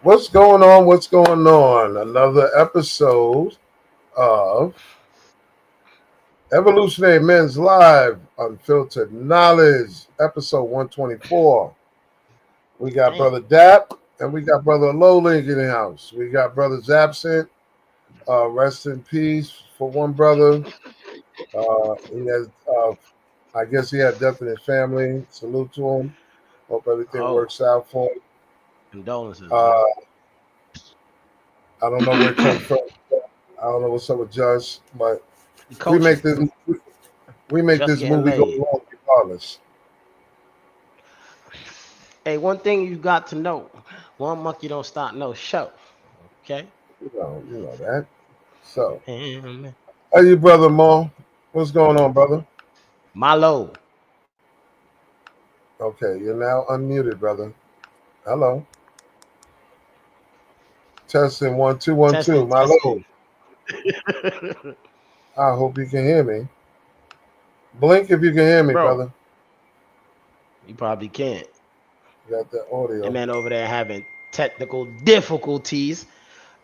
What's going on? What's going on? Another episode of Evolutionary Men's Live Unfiltered Knowledge, episode 124. We got Damn. Brother Dap and we got Brother Lowlink in the house. We got Brothers absent. Rest in peace for one brother. He has, I guess he had death in his family. Salute to him. Hope everything Oh, works out for him. condolences, Uh, bro. I don't know where it comes from. I don't know what's up with Josh, but You we make coaching. this we make Just this getting movie go laid. along regardless. Hey, one thing you got to know: one monkey don't start no show. Okay. You know that. So, And how you, brother Mo? What's going on, brother? Malo. Okay, you're now unmuted, brother. Hello. Testing 1 2 1 2. Testing, My low. testing. I hope you can hear me. Blink if you can hear me, Bro, brother. you probably can't. You got that That audio. man over there having technical difficulties.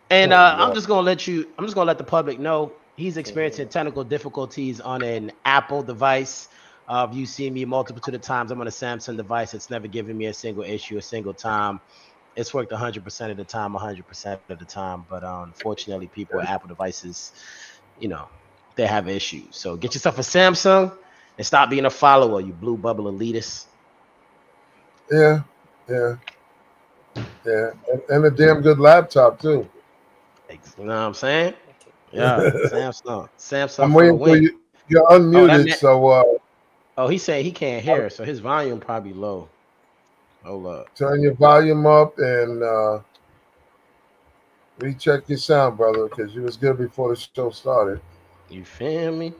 And Oh I'm Lord. just gonna let you. I'm just gonna let the public know he's experiencing technical difficulties on an Apple device. If you see me multiple of times, I'm on a Samsung device. It's never given me a single issue, a single time. It's worked 100% of the time, 100% of the time. But unfortunately, people with Apple devices, you know, they have issues. So get yourself a Samsung and stop being a follower, you blue bubble elitist. Yeah, yeah, yeah. And a damn good laptop too. You know what I'm saying? Yeah, Samsung, Samsung I'm for the waiting for win. you. You're Oh, that unmuted, man. so Oh, he said he can't hear, so his volume probably low. Hold up. turn your volume up and recheck your sound, brother, because you was good before the show started. You feel me?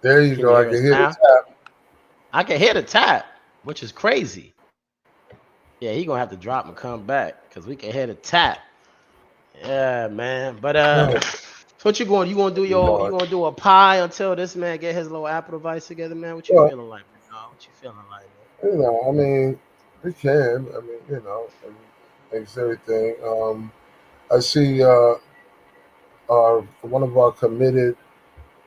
There you Can you go. I hear can us hear the now? tap. I can hear the tap, which is crazy. Yeah, he gonna have to drop and come back because we can hear the tap. Yeah, man. But Oh, so what you going? You gonna do your? You Lord. gonna do a pie until this man get his little Apple device together, man? What you Well, feeling like, man? Dawg? What you feeling like, man? I mean, we can. I mean, and makes everything. I see one of our committed,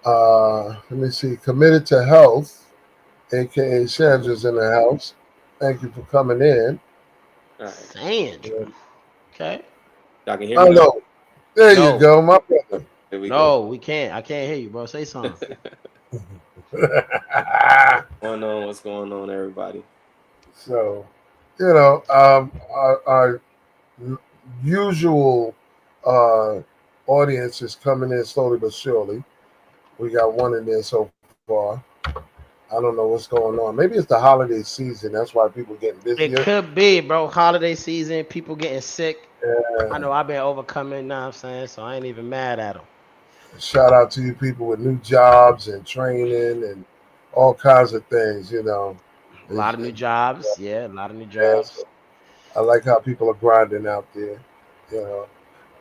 let me see, committed to health, aka Sandra's in the house. Thank you for coming in. All right. Sandra. Okay. Y'all can hear me now? Hello. There you No, go, my brother. There we go. no, we can't. I can't hear you, bro. Say something. What's going on? What's going on, everybody? So, our usual uh, audience is coming in slowly but surely. We got one in there so far. I don't know what's going on. Maybe it's the holiday season. That's why people getting busier. It could be, bro. Holiday season, people getting sick. I Yeah. know I've been overcoming, you know what I'm saying? So I ain't even mad at them. Shout out to you people with new jobs and training and all kinds of things. A lot of new It- jobs. Yeah, a lot of new yeah, jobs. so I like how people are grinding out there. You know,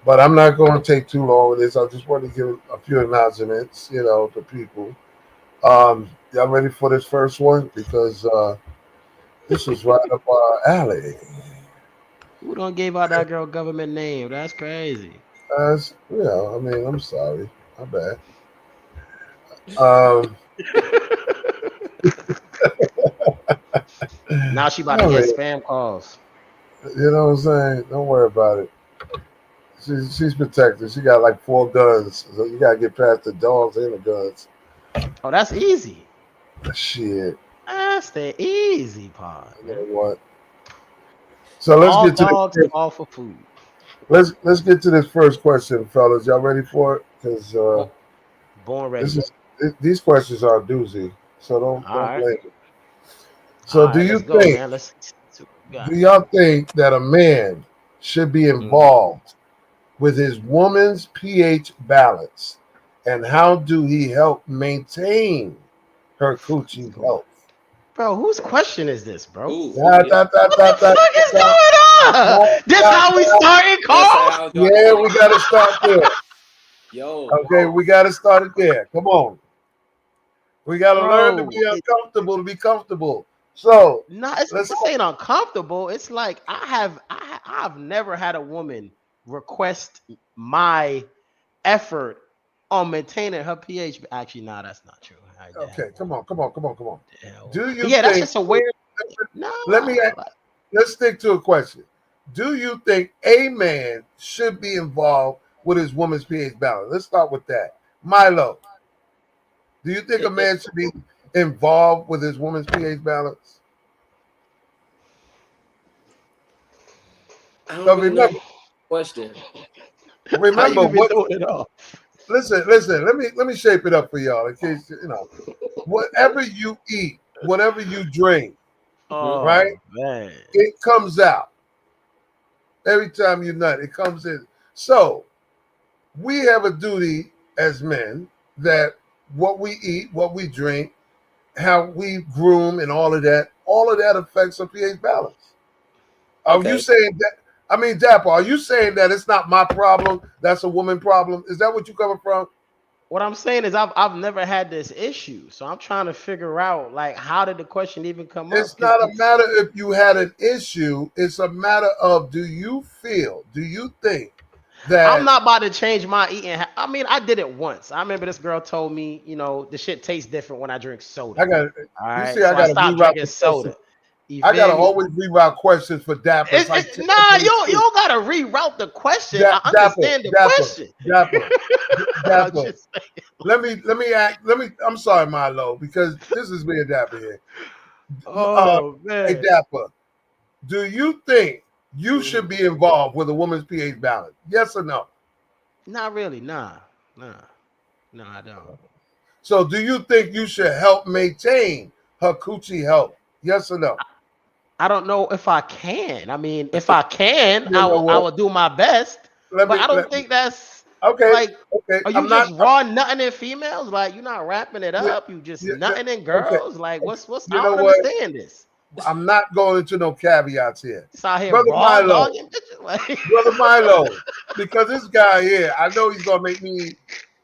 but I'm not going to take too long with this. I just want to give a few announcements. To people. Y'all ready for this first one? Because this is right up our alley. Who don't gave out that girl government name? That's crazy. I mean, I'm sorry. My bad. Um, Now she about to I get mean, spam calls. you know what I'm saying? Don't worry about it. She's protected. She got like 4 guns, so you gotta get past the dogs and the guns. Oh, that's easy. Shit. That's the easy part, You know man. what? So let's All get to dogs this. all for food. Let's get to this first question, fellas. Y'all ready for it? Because Bo- Born this ready. is these questions are a doozy. So All don't right. blame me. All So right, let's go, man. Let's see what we do got. y'all think that a man should be Mhm. involved with his woman's pH balance, and how do he help maintain her Fuck is coochie going, health? bro? Whose question is this, bro? Da, Yeah. da, da, What da, the da, fuck is da, going on? da, This da, how we da. started, That's Carl? how y'all Yeah, get we it. got to start there. Yo, Okay, we got to start it there. Come on. We got to learn to Bro, be uncomfortable to be comfortable. So no, it's, let's. this ain't uncomfortable. It's like I've never had a woman request my effort on maintaining her pH. Actually, no, that's not true. I did have Okay, one. come on, come on, come on, come on. Did have one. Do But you yeah, that's think? just a weird. No, Let me. like, Let's stick to a question. Do you think a man should be involved with his woman's pH balance? Let's start with that. Milo, do you think a it, man should be involved with his woman's pH balance? I don't But really know remember, the question. how remember you even what. throwing it off? Listen. Let me shape it up for y'all in case you know. Whatever you eat, whatever you drink, Hmm. right? Oh man, It comes out every time you nut. It comes in. So we have a duty as men that what we eat, what we drink, how we groom, and all of that affects our pH balance. Are you Okay. saying that? I mean, Dapper, are you saying that it's not my problem? That's a woman problem? Is that what you coming from? what I'm saying is I've never had this issue, so I'm trying to figure out like how did the question even come up? It's Because not a it's matter if you had an issue. It's a matter of do you think I'm that not about to change my eating. I mean, I did it once. I remember this girl told me, the shit tastes different when I drink I soda. got? All You right, see, I so I got to stopped reroute drinking the question. soda. You I got to feel me? always reroute questions for Dapper. It's like Nah, you ChatGPT. don't gotta reroute the question. I Dapper, understand the Dapper, question. Dapper, I'm Dapper. just saying. Let me. I'm sorry, Milo, because this is being Dapper here. Oh Hey, man, Dapper, do you think you Hmm. should be involved with a woman's pH balance? Yes or no? not really. Nah, no, I don't. So, do you think you should help maintain her coochie health? Yes or no? I don't know if I can. I mean, if I can, You I know will. I what? will do my best. Let But me. I don't think that's Okay, like. okay. Are I'm you not. just raw nutting in females? Like you're not wrapping it Yeah, up. You just yeah, nutting in okay. girls. Like what's? You I know don't what? understand this. I'm not going into no caveats here, Just out here brother raw Milo. dogging bitches. Like Brother Milo, because this guy here, I know he's gonna make me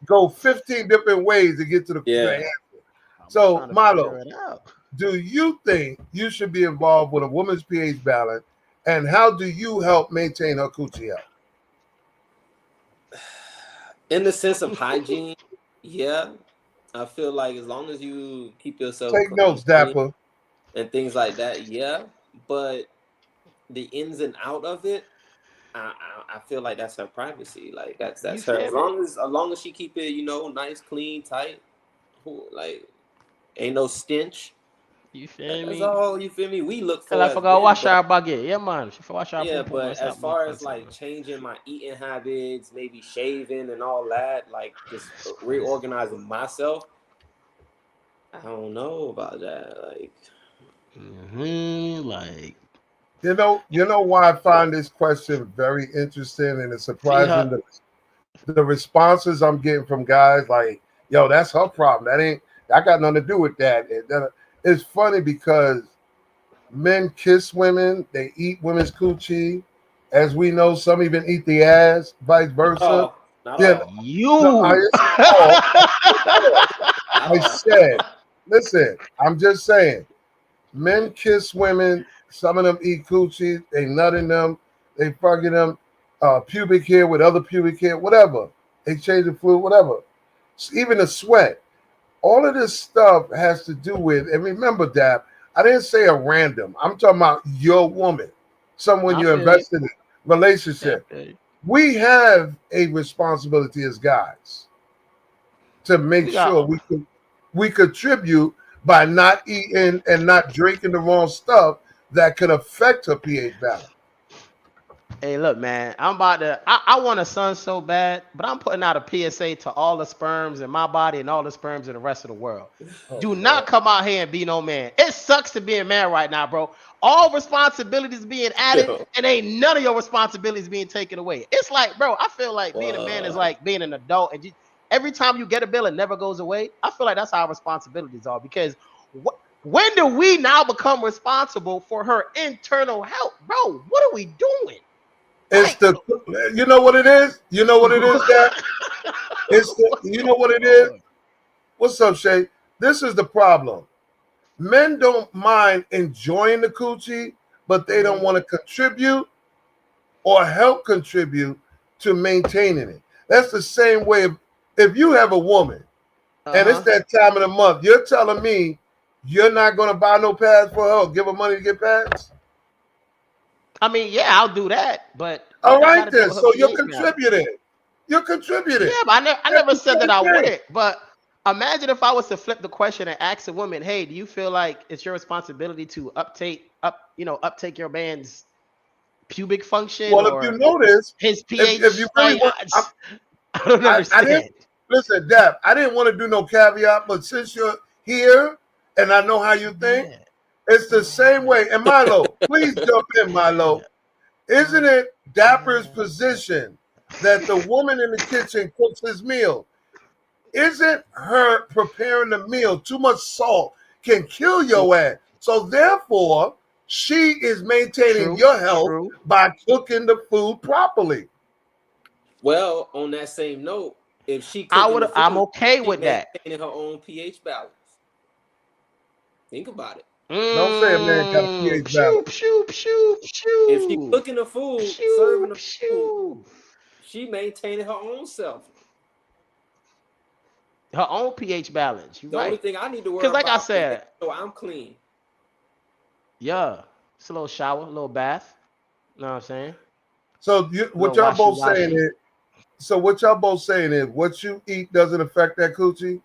go 15 different ways to get to the Yeah. answer. I'm So, trying to figure Milo, it out. do you think you should be involved with a woman's pH balance, and how do you help maintain her coochie health? In the sense of hygiene, yeah. I feel like as long as you keep yourself Take notes, clean Dapper. and things like that, yeah. But the ins and out of it, I feel like that's her privacy. Like You that's her. feel me? As long as she keep it, nice, clean, tight. Like ain't no stench. You feel That's me? all you feel me. We look Cause for I as forgot men, wash but our baguette. Yeah, man. She for wash our yeah, pum pum. but Let's as stop more far as content, like man. changing my eating habits, maybe shaving and all that, like just That's crazy. reorganizing myself, I don't know about that. Like, Like You know why I find this question very interesting, and it's feed her. surprising the responses I'm getting from guys like, "Yo, that's her problem. That got nothing to do with that." It's funny because men kiss women, they eat women's coochie. As we know, some even eat the ass, vice versa. no, not Yeah, all, no, You. I said, not I all. said, Listen, I'm just saying. Men kiss women. Some of them eat coochie. They nutting them. They fucking them. Pubic hair with other pubic hair. Whatever. They change the fluid. Whatever. Even the sweat. All of this stuff has to do with. And remember, Dap, I didn't say a random. I'm talking about your woman, someone I you're feel you. invested in, Yeah, I relationship. feel you. We have a responsibility as guys to make We sure got. we contribute by not eating and not drinking the wrong stuff that could affect her pH balance. Hey, look, man. I'm about to. I want a son so bad, but I'm putting out a PSA to all the sperms in my body and all the sperms in the rest of the world. Oh Do God. not come out here and be no man. It sucks to be a man right now, bro. All responsibilities being added, Yo, and ain't none of your responsibilities being taken away. It's like, bro, I feel like being a man is what? like being an adult, and every time you get a bill, it never goes away. I feel like that's how our responsibilities are because when do we now become responsible for her internal health, bro? What are we doing? It's Like, the you know what it is? You know what it is, Dad? It's the what's you know what going it is? on? What's up, Shay? This is the problem. Men don't mind enjoying the coochie, but they don't Mm-hmm. want to contribute or help contribute to maintaining it. That's the same way if you have a woman and it's Uh-huh. that time of the month, you're telling me you're not going to buy no pads for her or give her money to get pads? I mean, yeah, I'll do that, but All what that got right, to do then. with her So you're pH balance? contributing. You're Yeah, contributing. but I That's never the said that same I thing. wouldn't. But imagine if I was to flip the question and ask a woman, "Hey, do you feel like it's your responsibility to uptake your man's pubic function Well, if you or notice, his if you pH?" really Like, want, I don't I didn't understand. listen, Dab. I didn't want to do no caveat, but since you're here and I know how you think, Yeah, it's the same yeah, way. And Milo, please jump in, yeah, Milo. Isn't it Dapper's yeah. position that the woman in the kitchen cooks his meal? Isn't her preparing the meal too much salt can kill True, your ass? So therefore, she is maintaining true, your health true. by cooking the food properly. Well, on that same note, if she cooking the I'm food, okay she with that. maintaining her own pH balance. Think about it. Don't say a man got a pH balance. Pshoo, pshoo, pshoo, If she pshoo, cooking the food, pshoo, serving the food, pshoo. she maintaining her own self. Her own pH balance. You're The only right. thing I need to Cause worry like I about is making said, sure I'm clean. yeah, it's a little shower, a little bath. You know what I'm saying? So A what little y'all washy both saying washy. is what you eat doesn't affect that coochie?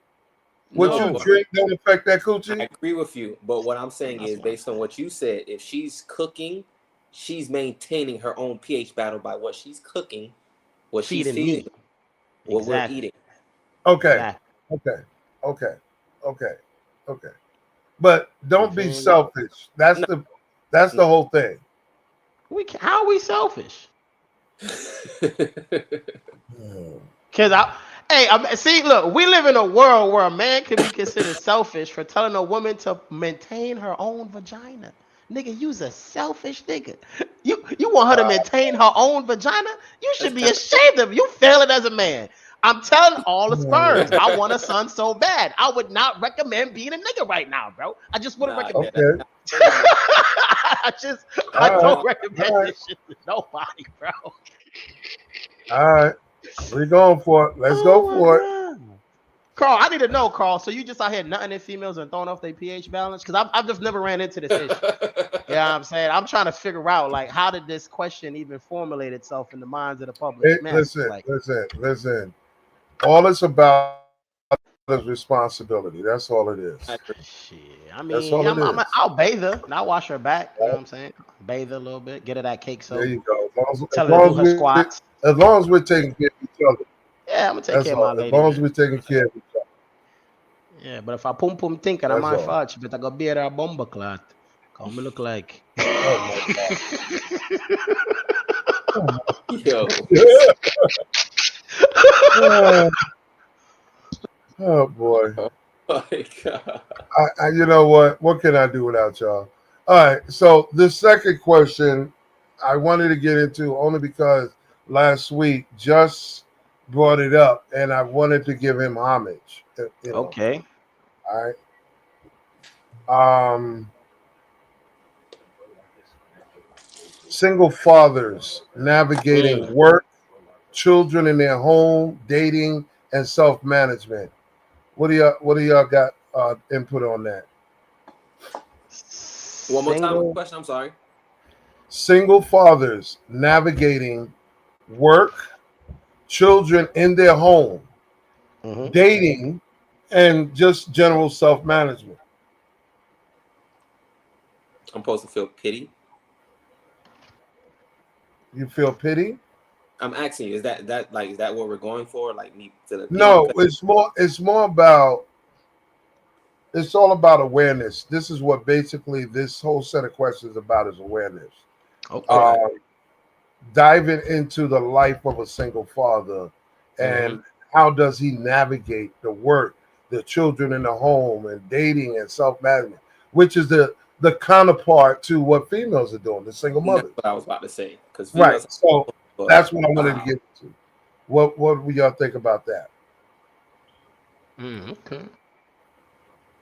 What No, you but No, drink don't affect that I coochie? agree with you. But what I'm saying that's is, what I'm based on saying. what you said, if she's cooking, she's maintaining her own pH battle by what she's cooking, what she's Feeding feeding, me. what we're Exactly. eating. Okay. Exactly. Okay. Okay. Okay. Okay. But You don't be feel me? selfish. That's No, the whole thing. How are we selfish? no. Hmm. Cause see, look, we live in a world where a man can be considered selfish for telling a woman to maintain her own vagina. Nigga, you's a selfish nigga. You want her to maintain her own vagina? You That's should be kind of ashamed of you. Failing as a man. I'm telling all the sperms. Hmm. I want a son so bad. I would not recommend being a nigga right now, bro. I just wouldn't nah, yeah, recommend that's it. Okay. kind of crazy. I All right. don't Nah, recommend All right. this shit to nobody, bro. All right. We're going for it. Let's go Oh my for it. god. Carl, I need to know, Carl. So you just out here nutting in females and throwing off their pH balance? Because I've just never ran into this issue. Yeah, what I'm saying I'm trying to figure out like how did this question even formulate itself in the minds of the public masses? Like, Listen. All it's about is responsibility. That's all it is. I agree. shit. I That's all mean, it yeah, is. I'll bathe her and I'll wash her back. You know what I'm saying? Bathe her a little bit, get her that cake There soap, you go. tell her to do her squats. As long as we're taking care of each other. Yeah, I'm gonna take That's care of all. my As lady, long as man. we're taking care of each other. Yeah, but if I pum pum think and I That's might all. fart, she better go be a bomber clot. Call me look like. Oh my Yo, God. oh, oh, boy. oh my God. You know what? What can I do without y'all? All right. So the second question I wanted to get into only because last week just brought it up and I wanted to give him homage. Okay. All right. Um, Single fathers navigating Mm. work, children in their home, dating, and self management. What do y'all got input on that? One more time, Single. question. I'm sorry. Single fathers navigating work, children in their home, Hmm. dating, and just general self management. I'm supposed to feel pity. You feel pity? I'm asking you, is that what we're going for? Like me to the pity? No, Because it's more about it's all about awareness. This is what basically this whole set of questions is about is awareness. Okay. Uh, okay, Diving into the life of a single father Hmm. and how does he navigate the work, the children in the home, and dating and self management, which is the counterpart to what females are doing, the single and that's mothers. what I was about to say. Because Right. females, So but that's what I wanted to wow. get to. What would y'all think about that? Mm, okay.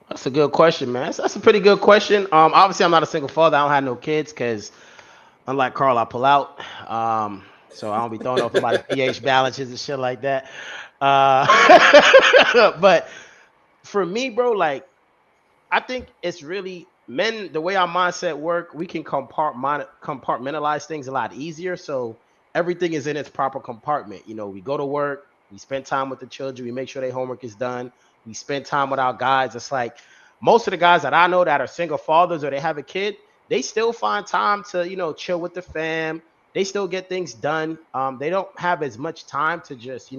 That's a good question, man. That's a pretty good question. Obviously, I'm not a single father. I don't have no kids because, unlike Carl, I pull out. So I don't be throwing off nobody's pH balances and shit like that. Uh, but for me, bro, like I think it's really men. The way our mindset work, we can compartmentalize things a lot easier. So everything is in its proper compartment. You know, we go to work, we spend time with the children, we make sure their homework is done, we spend time with our guys. It's like most of the guys that I know that are single fathers or they have a kid, they still find time to chill with the fam. They still get things done. They don't have as much time to just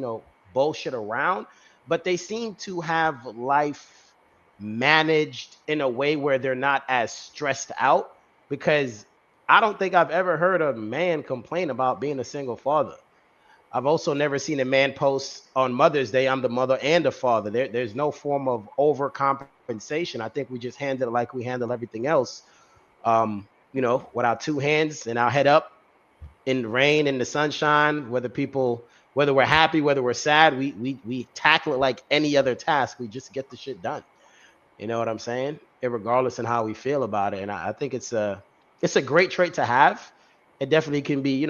bullshit around, but they seem to have life managed in a way where they're not as stressed out because I don't think I've ever heard a man complain about being a single father. I've also never seen a man post on Mother's Day, I'm the mother and the father. There's no form of overcompensation. I think we just handle it like we handle everything else. With our two hands and our head up in the rain, in the sunshine, whether we're happy, whether we're sad, we tackle it like any other task. We just get the shit done. You know what I'm saying? Regardless in how we feel about it. And I think it's a great trait to have. It definitely can be,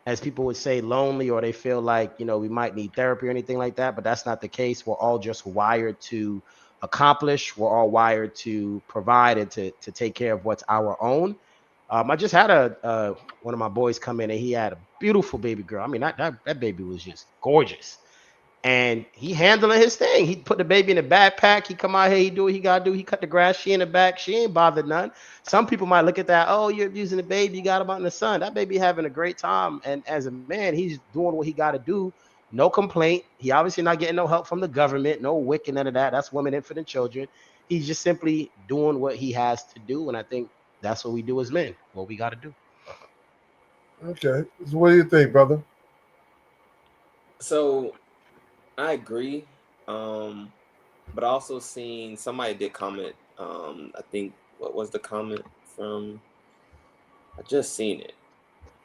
as people would say, lonely, or they feel like, we might need therapy or anything like that. But that's not the case. We're all just wired to accomplish. We're all wired to provide and to take care of what's our own. I just had one of my boys come in and he had a beautiful baby girl. I mean, that baby was just gorgeous, and he handling his thing. He put the baby in the backpack. He come out here. He do what he gotta do. He cut the grass. She in the back. She ain't bothered none. Some people might look at that. Oh, you're abusing the baby. You got him out in the sun. That baby having a great time. And as a man, he's doing what he got to do. No complaint. He obviously not getting no help from the government. No WIC and none of that. That's women, infant, and children. He's just simply doing what he has to do. And I think that's what we do as men. What we got to do. Okay. So what do you think, brother? So I agree. But I also seen somebody did comment. I think what was the comment from? I just seen it.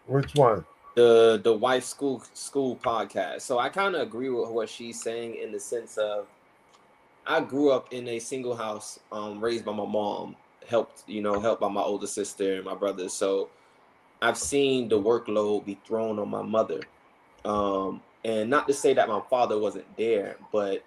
Which one? The wife school podcast. So I kind of agree with what she's saying in the sense of I grew up in a single house, raised by my mom, helped by my older sister and my brothers. So I've seen the workload be thrown on my mother. And not to say that my father wasn't there, but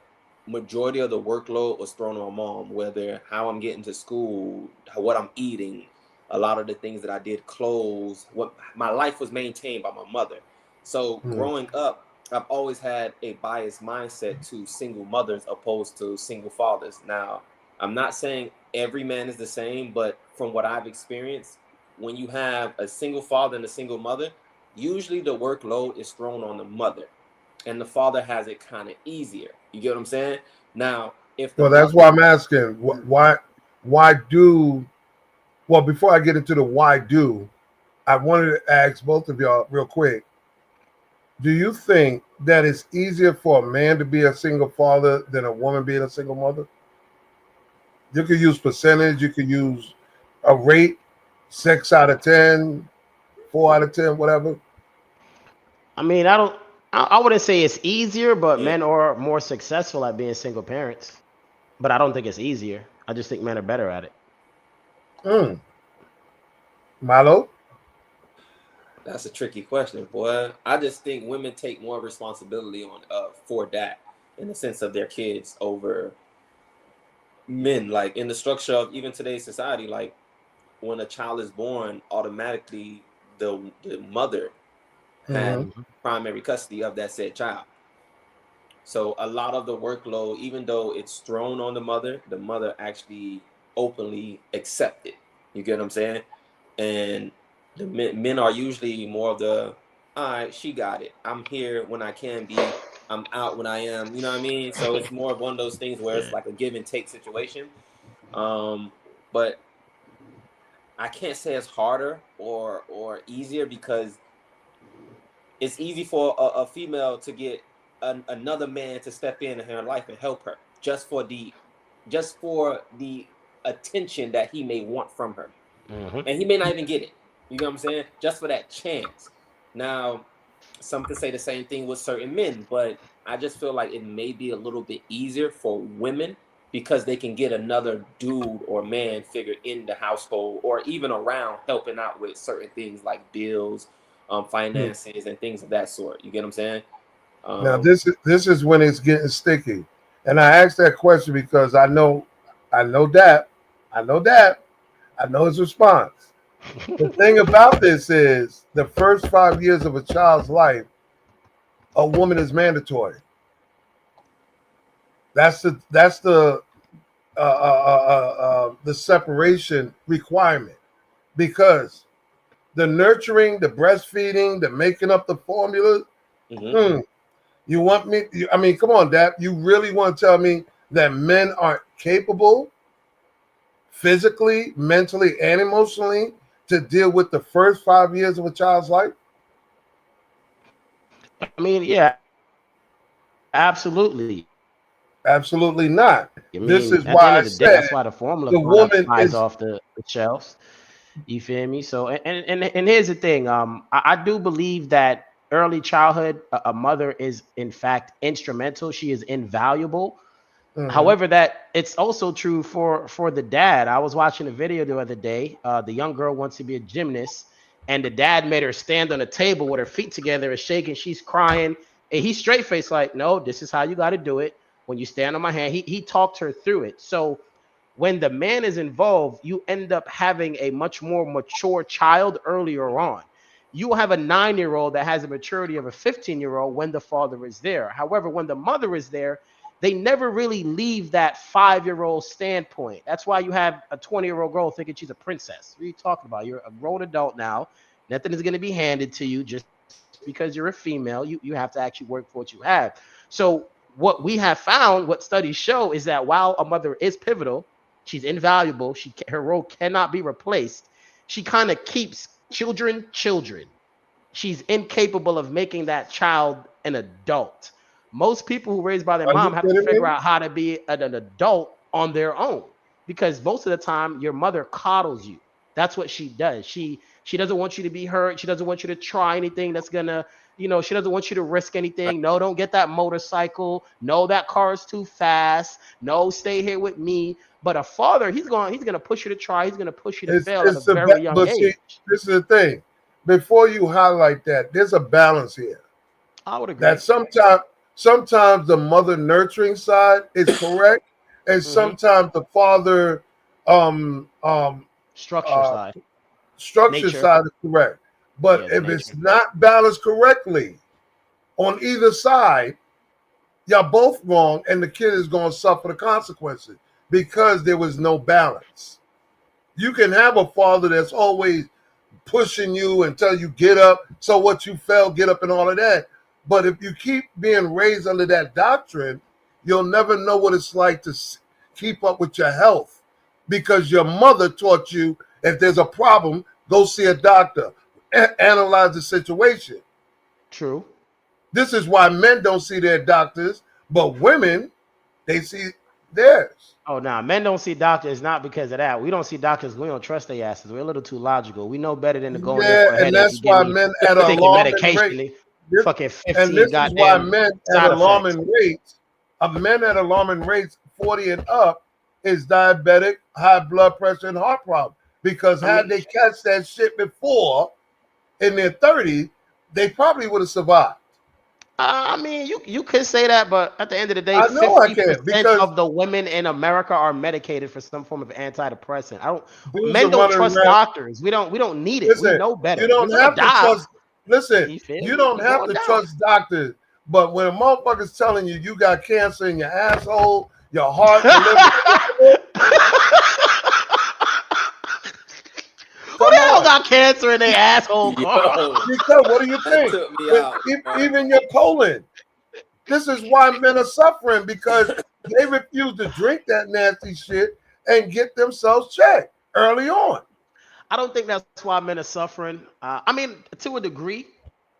majority of the workload was thrown on my mom, whether how I'm getting to school, what I'm eating, a lot of the things that I did, clothes, what my life was maintained by my mother. So Hmm. growing up, I've always had a biased mindset to single mothers opposed to single fathers. Now, I'm not saying every man is the same, but from what I've experienced, when you have a single father and a single mother, usually the workload is thrown on the mother and the father has it kind of easier. You get what I'm saying? Now, if the Well, that's mother, why I'm asking. Why do? Well, before I get into the why do, I wanted to ask both of y'all real quick. Do you think that it's easier for a man to be a single father than a woman being a single mother? You could use percentage. You could use a rate, 6 out of 10, 4 out of 10, whatever. I mean, I wouldn't say it's easier, but yeah, men are more successful at being single parents. But I don't think it's easier. I just think men are better at it. Mm. Milo? That's a tricky question, boy. I just think women take more responsibility on for that in the sense of their kids over men. Like in the structure of even today's society, like when a child is born, automatically the mother has Mm-hmm. primary custody of that said child. So a lot of the workload, even though it's thrown on the mother actually openly accept it. You get what I'm saying? And the men are usually more of the, all right, she got it. I'm here when I can be. I'm out when I am. You know what I mean? So it's more of one of those things where it's Yeah. like a give and take situation. But I can't say it's harder or easier because it's easy for a female to get another man to step in her life and help her just for the attention that he may want from her, Mm-hmm. and he may not even get it. You know what I'm saying? Just for that chance. Now, some could say the same thing with certain men, but I just feel like it may be a little bit easier for women because they can get another dude or man figure in the household or even around helping out with certain things like bills, finances, and things of that sort. You get what I'm saying? Now Um, this is when it's getting sticky, and I asked that question because I know his response. The thing about this is the first 5 years of a child's life, a woman is mandatory. That's the separation requirement because the nurturing, the breastfeeding, the making up the formula. mhm. Hmm, you want me? I mean, come on, Dad. You really want to tell me that men aren't capable physically, mentally, and emotionally to deal with the first 5 years of a child's life? I mean, yeah, absolutely. I mean, at the end Absolutely of the day, not. that's why the This is formula why I product said flies off the the woman shelves. is You feel me? So, and here's the thing. I do believe that early childhood, a mother is in fact instrumental. She is invaluable. However, mhm, that it's also true for the dad. I was watching a video the other day. The young girl wants to be a gymnast, and the dad made her stand on a table with her feet together and shaking. She's crying, and he's straight faced like, "No, this is how you got to do it. When you stand on my hand." He talked her through it. So when the man is involved, you end up having a much more mature child earlier on. You will have a 9-year-old that has a maturity of a 15-year-old when the father is there. However, when the mother is there, they never really leave that 5-year-old standpoint. That's why you have a 20-year-old girl thinking she's a princess. What are you talking about? You're a grown adult now. Nothing is going to be handed to you just because you're a female. You have to actually work for what you have. So what we have found, what studies show, is that while a mother is pivotal, she's invaluable. Her role cannot be replaced. She kind of keeps children. She's incapable of making that child an adult. Most people who are raised by their are you mom have to kidding figure me? out how to be an adult on their own because most of the time your mother coddles you. That's what she does. She doesn't want you to be hurt. She doesn't want you to try anything that's gonna, she doesn't want you to risk anything. No, don't get that motorcycle. No, that car is too fast. No, stay here with me. But a father, he's gonna push you to try. He's gonna push you to fail at a very young But see, age. this is the thing. Before you highlight that, there's a balance here. I would That agree. sometimes the mother nurturing side is correct, and Hmm. sometimes the father um um Structure uh side, structure nature. side is correct. But Yeah, the if it's nature. not balanced correctly on either side, y'all both wrong, and the kid is going to suffer the consequences because there was no balance. You can have a father that's always pushing you and tell you get up. So what, you fell, get up, and all of that. But if you keep being raised under that doctrine, you'll never know what it's like to keep up with your health because your mother taught you if there's a problem, go see a doctor, analyze the situation. True. This is why men don't see their doctors, but women, they see theirs. Oh, nah, men don't see doctors not because of that. We don't see doctors. We don't trust their asses. We're a little too logical. We know better than to go in there Yeah, for a and headache. that's You give why me men at an taking alarming rate. medication. This, Fucking and 15 this is why goddamn men at side effects. alarming rates, men at alarming rates, 40 and up, is diabetic, high blood pressure, and heart problem. because had they catch that shit before in their 30s, they probably would have survived. I mean, you could say that, but at the end of the day, I know I can 50% because of the women in America are medicated for some form of antidepressant. dudes Men are don't running trust around. doctors. We don't need it. We Listen, know you better. We're don't gonna have to die. trust. Listen, You feel you me? don't We have gonna to die. trust doctors. But when a motherfucker's telling you you got cancer in your asshole, your heart, your liver, Who come the hell on. got cancer in their asshole, Carl? Yo, Because what do you that think? took me out. Bro. Even your colon. This is why men are suffering because they refuse to drink that nasty shit and get themselves checked early on. I don't think that's why men are suffering. I mean, to a degree,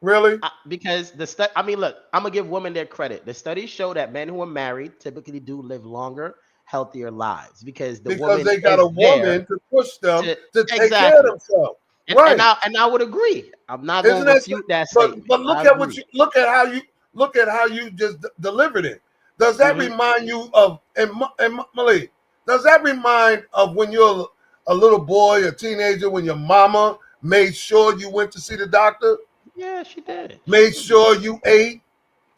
Really? because I mean, look, I'm gonna give women their credit. The studies show that men who are married typically do live longer, healthier lives because the Because woman they got a is there woman to push them to to take care of exactly. themselves. And Right. I would agree. I'm not Isn't gonna that refute that but statement. look I at what agree. you look at how you just delivered it. Does that Hmm. remind you of and Malik? Does that remind of when you're a little boy, a teenager, when your mama made sure you went to see the doctor, Yeah, she did. made sure you ate?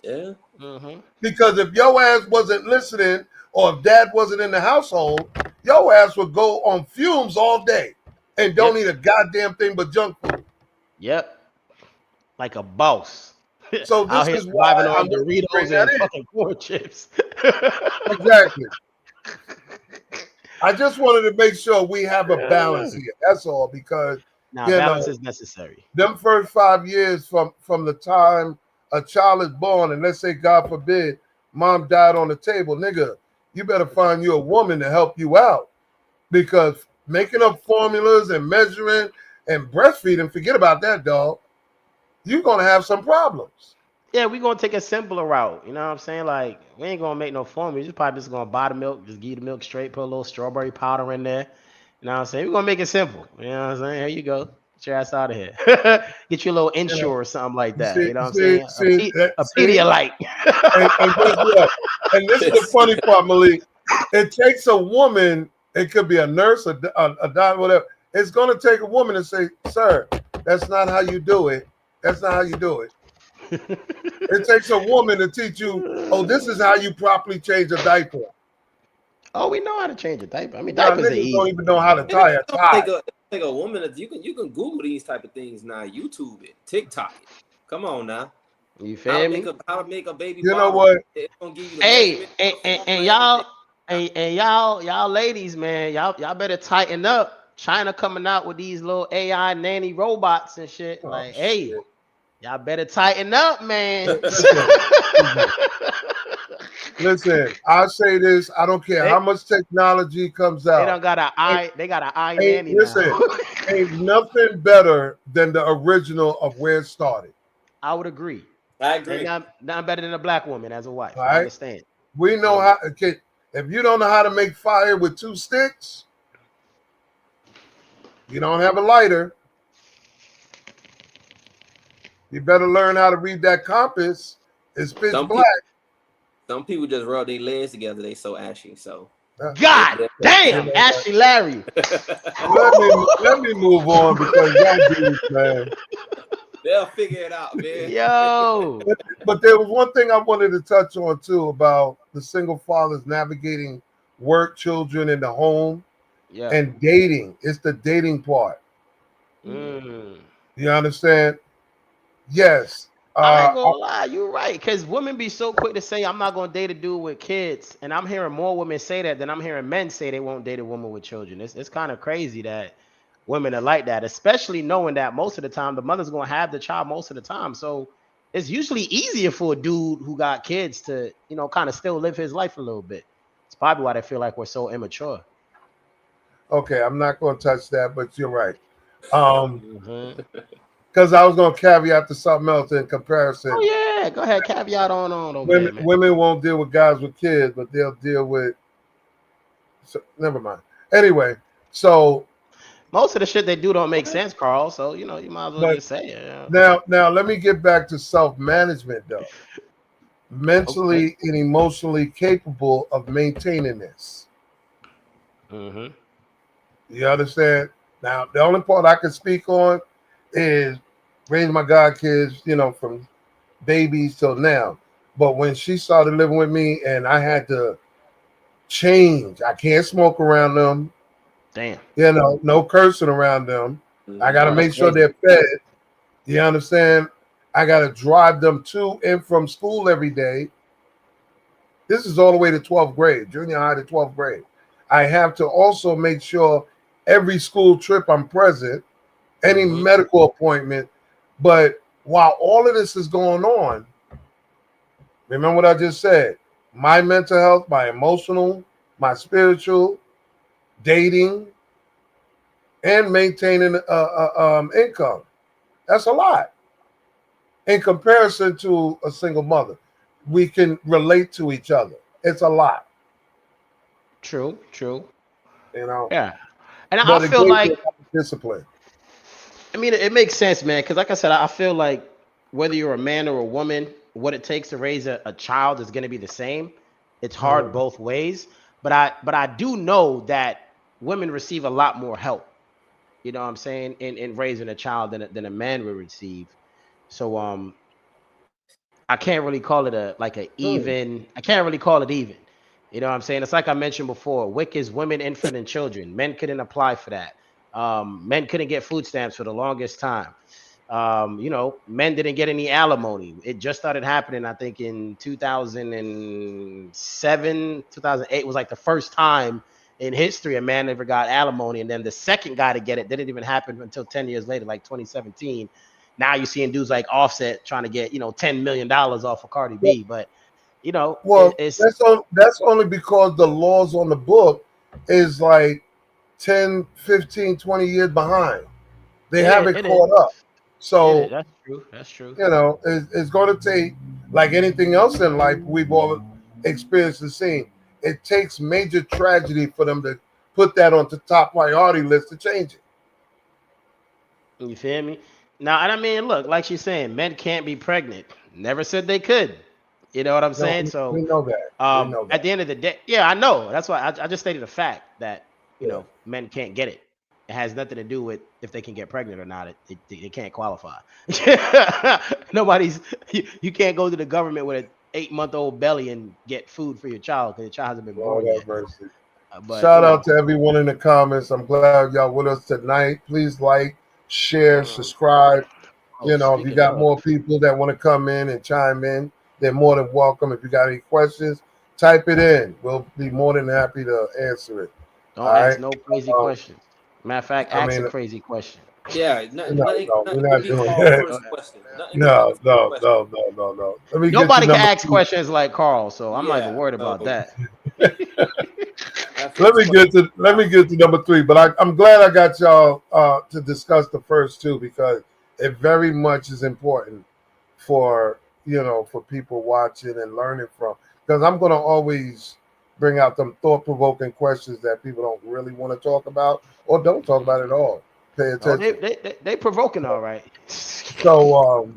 Yeah. Hmm. Because if your ass wasn't listening or if dad wasn't in the household, your ass would go on fumes all day and don't Yep. eat a goddamn thing but junk food. Yep. Like a boss. So Out this here is why surviving I on wanted to bring Doritos that and in. fucking corn chips. Exactly. I just wanted to make sure we have a balance here. That's all, because Now, you balance know is necessary. them first 5 years from the time a child is born, and let's say God forbid, mom died on the table, nigga, you better find you a woman to help you out because making up formulas and measuring and breastfeeding, forget about that, dog. You're gonna have some problems. Yeah, we're gonna take a simpler route. You know what I'm saying? Like, we ain't gonna make no formula. We just probably just gonna buy the milk, just give you the milk straight, put a little strawberry powder in there. You know what I'm saying? We're gonna make it simple. You know what I'm saying? Here you go. Get your ass out of here. Get you a little You insure know, or something like you that. see, You know what I'm see, saying? see, A see, Pedialyte. and guess what? And this is the funny part, Malik. It takes a woman. It could be a nurse, a doctor, whatever. It's going to take a woman to say, "Sir, that's not how you do it. That's not how you do it." It takes a woman to teach you, "Oh, this is how you properly change a diaper." Oh, we know how to change a diaper. I mean, Y'all diapers are niggas don't easy. even know how to tie a tie. Like a woman, you can Google these type of things now. YouTube it, TikTok it. Come on now. You feel me? How to make a baby You know bottle? what? It's gonna give you the Hey, measurement, and, the and, and formula, everything. y'all, and y'all ladies, man, y'all better tighten up. China coming out with these little AI nanny robots and shit. Oh Like, hey, shit! y'all better tighten up, man. Listen. I'll say this. I don't care they how much technology comes they out. don't got they got an eye Ain't nanny now. listen. Ain't nothing better than the original of where it started. I would agree. I Ain't agree. nothing better than a black woman as a wife. All I right. understand. We know how. Okay, if you don't know how to make fire with two sticks, you don't have a lighter. You better learn how to read that compass. It's pitch Some black. people, some people just rub their legs together. They so ashy. So they God just You damn, know what? Ashley Larry. Let me move on because y'all dudes, man. they'll figure it out, man. Yo. But there was one thing I wanted to touch on too about the single fathers navigating work, children, in the home, Yeah. and dating. It's the dating part. Mm. You understand? Yes. I ain't gonna lie, you're right. Cause women be so quick to say I'm not gonna date a dude with kids, and I'm hearing more women say that than I'm hearing men say they won't date a woman with children. It's kind of crazy that women are like that, especially knowing that most of the time the mother's gonna have the child most of the time. So it's usually easier for a dude who got kids to, kind of still live his life a little bit. It's probably why they feel like we're so immature. Okay, I'm not going to touch that, but you're right. Um, Hmm. because I was going to caveat to something else in Oh comparison. yeah, go ahead, caveat on over Women there, man. women won't deal with guys with kids, but they'll deal with. So, never mind. Anyway, so Most of the shit they do don't make sense, Carl. So you might as well but just say it. now let me get back to self management though. Okay. Mentally and emotionally capable of maintaining this. Mm-hmm. You understand? Now, the only part I can speak on is raising my god kids, from babies till now. But when she started living with me and I had to change, I can't smoke around them, Damn. no cursing around them. I got to Oh, that's make sure crazy. they're fed. You understand? I got to drive them to and from school every day. This is all the way to 12th grade, junior high to 12th grade. I have to also make sure every school trip I'm present, any Mm-hmm. medical appointment. But while all of this is going on, remember what I just said: my mental health, my emotional, my spiritual, dating, and maintaining income. That's a lot in comparison to a single mother. We can relate to each other. It's a lot, True, true. you know. Yeah. And I But it feel gave me a like, lot of discipline. I mean, it makes sense, man. Because, like I said, I feel like whether you're a man or a woman, what it takes to raise a child is going to be the same. It's hard Mhm. both ways. But I do know that women receive a lot more help. You know what I'm saying? In raising a child than a man will receive. So I can't really call it a like a Hmm. even. I can't really call it even. You know what I'm saying? It's like I mentioned before. WIC is women, infant, and children. Men couldn't apply for that. Men couldn't get food stamps for the longest time. Men didn't get any alimony. It just started happening, I think, in 2007, 2008 was like the first time in history a man ever got alimony. And then the second guy to get it didn't even happen until 10 years later, like 2017. Now you're seeing dudes like Offset trying to get, $10 million off of Cardi Well, B. But, well, it's, that's only because the laws on the book is like 10, 15, 20 years behind. They it is, haven't it is, caught up. it is. So, That's true. That's true. it's going to take, like anything else in life, we've all experienced and seen. It takes major tragedy for them to put that on the top priority list to change it. You feel me? Now, and I mean, look, like she's saying, men can't be pregnant. Never said they could. You know what I'm No, saying? we So, know that. We know at that. the end of the day, yeah, I know. That's why I just stated a fact that Yeah. men can't get it. It has nothing to do with if they can get pregnant or not. It can't qualify. Nobody's you can't go to the government with an 8-month old belly and get food for your child because your child hasn't been Lord born yet. have mercy. But Shout out to everyone in the comments. I'm glad y'all with us tonight. Please like, share, um, subscribe. oh, If you speaking got of, more people that want to come in and chime in, they're more than welcome. If you got any questions, type it in. We'll be more than happy to answer it. All don't ask right. no crazy Um, questions. Matter of fact, I ask a mean, crazy question. Yeah, no, nothing, no, we're nothing can not be doing called that. first question. Nothing can be No, called first no, question. no, no, no, no. Let me get to Nobody can number ask two. questions like Carl, so I'm not even Yeah. worried So about that. that Let first me question. get to number three. But I'm glad I got y'all to discuss the first two because it very much is important for for people watching and learning from. Because I'm going to always bring out them thought provoking questions that people don't really want to talk about or don't talk about at all. Pay Oh, they attention. they they provoking all right. So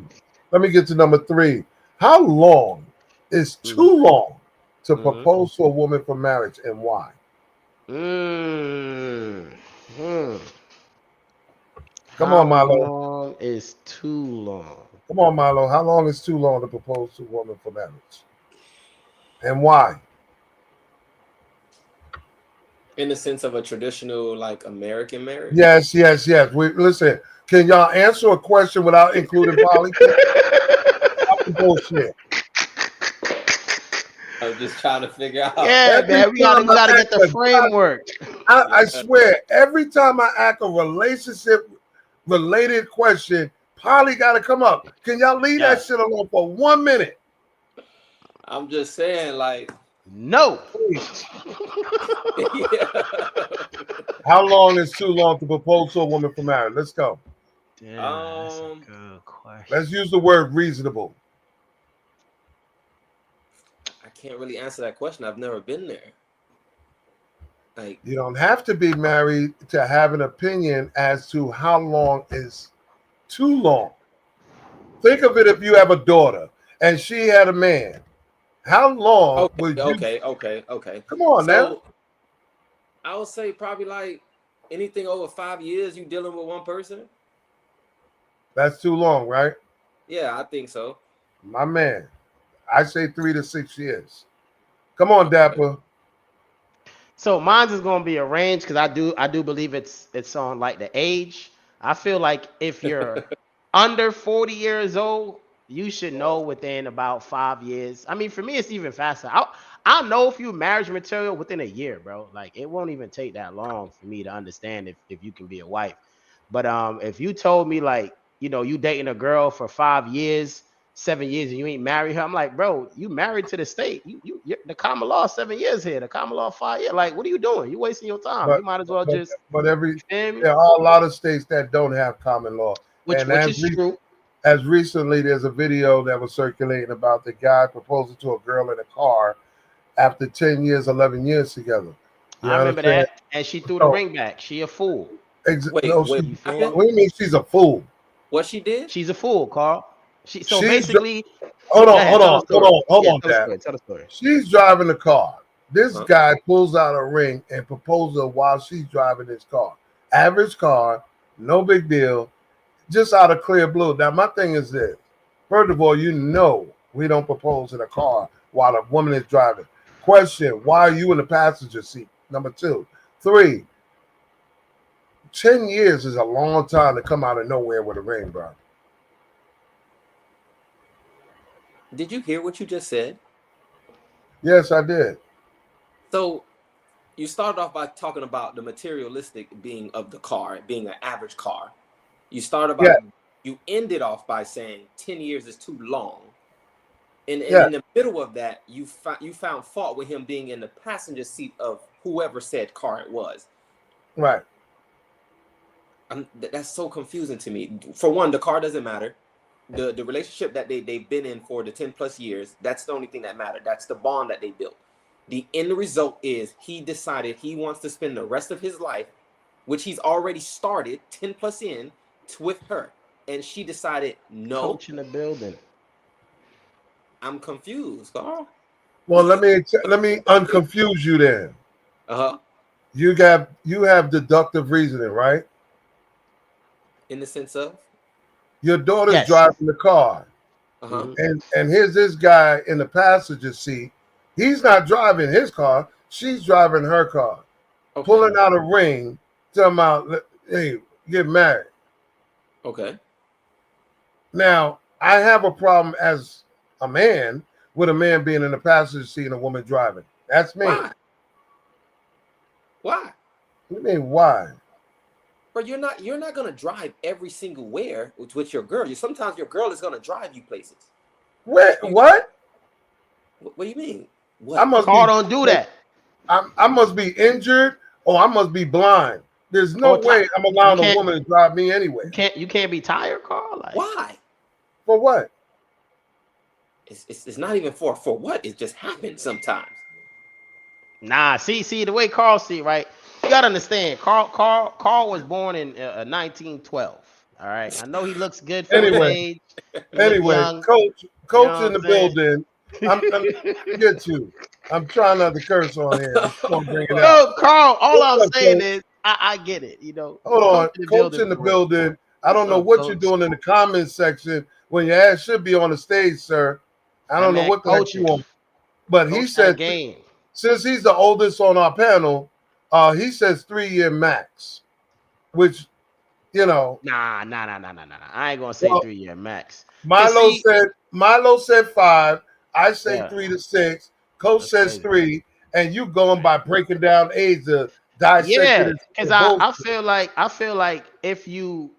let me get to number three. How long is Mm-hmm. too long to Mm-hmm. propose to a woman for marriage and why? Mm. Hmm. Come How on, Milo. long is too long? Come on, Milo. How long is too long to propose to a woman for marriage? And why? In the sense of a traditional like American marriage. Yes, yes, yes. We listen. Can y'all answer a question without including politics? Stop the bullshit. I'm just trying to figure out. Yeah, Every man, we gotta time we I gotta ask get the a god, framework. I Yeah. swear, every time I ask a relationship related question, Polly got to come up. Can y'all leave that Yeah. shit alone for 1 minute? I'm just saying, like, No. Please. yeah. How long is too long to propose to a woman for marriage? Let's go. Damn, that's a um, good Let's question. use the word reasonable. I can't really answer that question. I've never been there. Like, You don't have to be married to have an opinion as to how long is too long. Think of it if you have a daughter and she had a man. How long okay, would you? okay, okay, okay. Come on now. So I would say probably like Anything over 5 years, you dealing with one person? That's too long, right? Yeah, I think so. My man. I say 3 to 6 years. Come on, Okay. Dapper. So mine's is gonna be a range because I do believe it's on like the age. I feel like if you're under 40 years old, you should know within about 5 years. I mean, for me, it's even faster. I'll know if you marriage material within a year, bro. Like it won't even take that long for me to understand if you can be a wife. But if you told me like you dating a girl for 5 years, 7 years, and you ain't married her, I'm like, bro, you married to the state. The common law 7 years here, the common law 5 years. Like, what are you doing? You wasting your time. But You might as well but just, but every you feel me? there are a lot of states that don't have common law. Which And which is true. as recently, there's a video that was circulating about the guy proposing to a girl in a car after 10 years, 11 years together. You I remember understand? that, and she threw the So, ring back. She a fool. Wait, no, wait, You what feel happened? me? what do you mean she's a fool? What she did? She's a fool, Carl. She so She's, basically, hold go on, ahead, hold tell the on, hold story. on, hold Yeah, on, tell the Dad. story. Tell the story. She's driving the car. This Uh-huh. guy pulls out a ring and proposes her while she's driving his car. Average car, no big deal, just out of clear blue. Now, my thing is this. First of all, we don't propose in a car while a woman is driving. Question, why are you in the passenger seat? Number two. Three, 10 years is a long time to come out of nowhere with a ring, bro. Did you hear what you just said? Yes, I did. So you started off by talking about the materialistic being of the car, being an average car. You started Yeah, by you ended off by saying 10 years is too long. And yeah, in the middle of that, you found fault with him being in the passenger seat of whoever said car it was. right. That's so confusing to me. For one, the car doesn't matter. The relationship that they've been in for the 10 plus years, that's the only thing that mattered. That's the bond that they built. The end result is he decided he wants to spend the rest of his life, which he's already started 10 plus in, with her. And she decided, no, Coach in the building. I'm confused, Carl. Well, let me unconfuse you then. Uh-huh. You have deductive reasoning, right? In the sense of, Your daughter's Yes. driving the car, uh-huh. Hmm. and here's this guy in the passenger seat. He's not driving his car. She's driving her car, Okay. pulling out a ring, talking about, hey, get married. Okay. Now, I have a problem as a man with a man being in the passenger seat and a woman driving. That's me. Why? Why? What do you mean, why? But you're not gonna drive every single where with your girl. Sometimes your girl is gonna drive you places. Where, You, what? what do you mean? I What? must Carl be don't do that. I must be injured or I must be blind. There's no Or way I'm you allowing a can't woman to drive me you anywhere. can't you can't be tired, Carl. Like, Why? For what? It's not even for what. It just happens sometimes. nah, see the way Carl see it, right? You gotta understand, Carl was born in 1912. All right, I know he looks good for his Anyway, age. He look anyway, young. You coach know in what the I'm building. I'm saying? get you. I'm trying not to curse on here, but you're gonna bring it out. No, Carl. All I'm What's up, saying coach? is, I get it. Hold Coach on, in the coach building in the for real. building. I What's don't know up, what you're coach? doing in the comments section when your ass should be on the stage, sir. I That don't know man what the heck you coaching, want. But he coach that said game. since he's the oldest on our panel, he says 3 year max, which you know, Nah. I ain't gonna say well, 3 year max. Cause Milo see, said Milo said 5. I say yeah, 3 to 6. Coach that's says crazy. 3, and you going by breaking down age to dissect it Yeah, into because bullshit. I feel like if you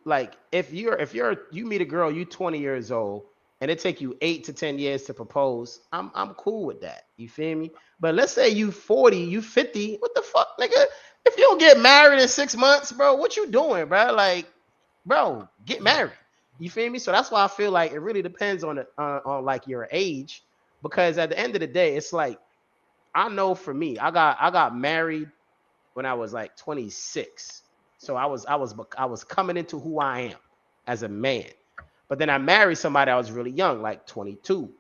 meet a girl, you 20 years old, and it take you 8 to 10 years to propose, I'm cool with that. You feel me? But let's say you 40, you 50, what the fuck, nigga? If you don't get married in 6 months, bro, what you doing, bro? Like, bro, get married. You feel me? So that's why I feel like it really depends on like your age, because at the end of the day, it's like I know for me, I got married when I was like 26. So I was coming into who I am as a man. But then I married somebody I was really young, like 22.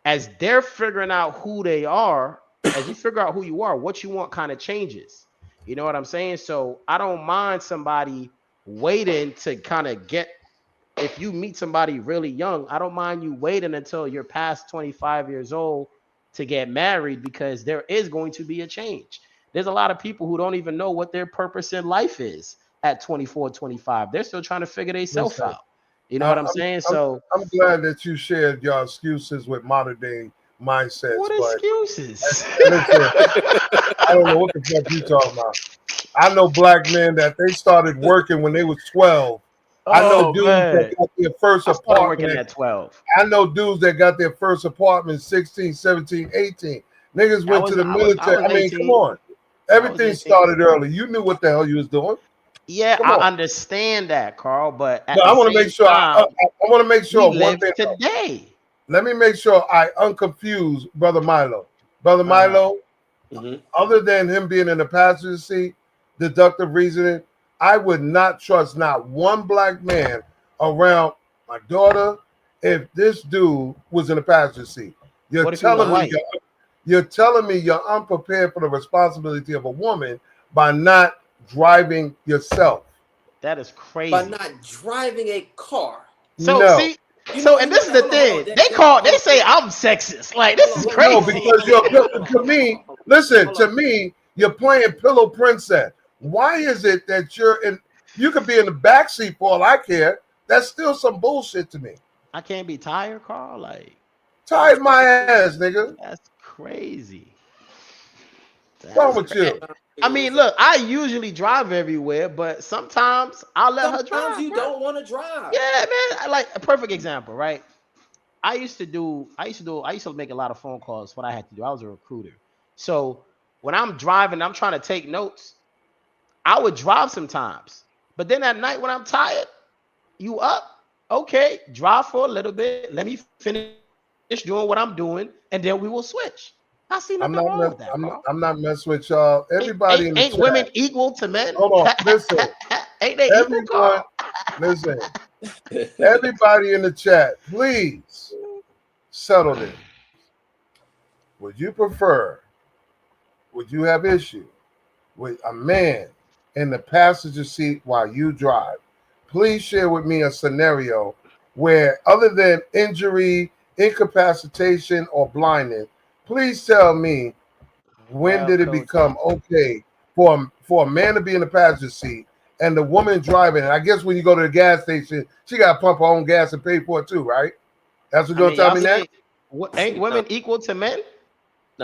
As they're figuring out who they are, as you figure out who you are, what you want kind of changes. You know what I'm saying? So I don't mind somebody waiting to kind of get. If you meet somebody really young, I don't mind you waiting until you're past 25 years old to get married, because there is going to be a change. There's a lot of people who don't even know what their purpose in life is at 24, 25. They're still trying to figure themselves Listen, out. You know what I'm I'm, saying? I'm So I'm glad that you shared your excuses with modern day mindsets, what but excuses? listen, I don't know what the fuck you talking about. I know black men that they started working when they was 12. I know Oh dudes that man. got their first I started apartment. working at 12. I know dudes that got their first apartment 16, 17, 18. Niggas I went to was the I was I military. was I mean, come 18. on. I was Everything 18. started early. You knew what the hell you was doing. Yeah, Come I on. understand that, Carl, but at But the I want to make same sure time, I want to make we sure one live thing. today. Let me make sure I unconfuse Brother Milo. Brother Uh-huh. Milo, Mhm. other than him being in the passenger seat, deductive reasoning, I would not trust not one black man around my daughter if this dude was in the passenger seat. You're What if he was telling me white? you're telling me you're unprepared for the responsibility of a woman by not driving yourself. That is By crazy. not driving a car. So No. see, so and this is the Hold on. thing. They say Hold I'm sexist. Like on, this is hold on, No, hold on, crazy. because hold on, you're hold on, to hold on, me, hold on, listen, hold to on. me, you're playing pillow princess. Why is it that you're in you could be in the backseat for all I care? That's still some bullshit to me. I can't be tired, Carl. Like Tied my ass, nigga. that's crazy. What's wrong That's with crazy. you? I mean, look, I usually drive everywhere, but sometimes I'll let her Sometimes drive, you bro. don't want to drive. Yeah, man. I like a perfect example, right? I used to make a lot of phone calls. What I had to do, I was a recruiter. So when I'm driving, I'm trying to take notes. I would drive sometimes, but then at night when I'm tired, you up? Okay, drive for a little bit. Let me finish doing what I'm doing, and then we will switch. I see nothing wrong with that, Carl. I'm not messing with y'all. Everybody in Ain't the women chat. equal to men? Hold on. Listen. Ain't they equal, Everyone, Carl? listen. Everybody in the chat, please settle this. Would you prefer, would you have issue with a man in the passenger seat while you drive? Please share with me a scenario where, other than injury, incapacitation, or blindness, please tell me when Well, did it coach, become okay for a man to be in the passenger seat and the woman driving? And I guess when you go to the gas station, she got to pump her own gas and pay for it too, right? That's what I you're gonna mean, tell y'all me say next? ain't Nah, women equal to men?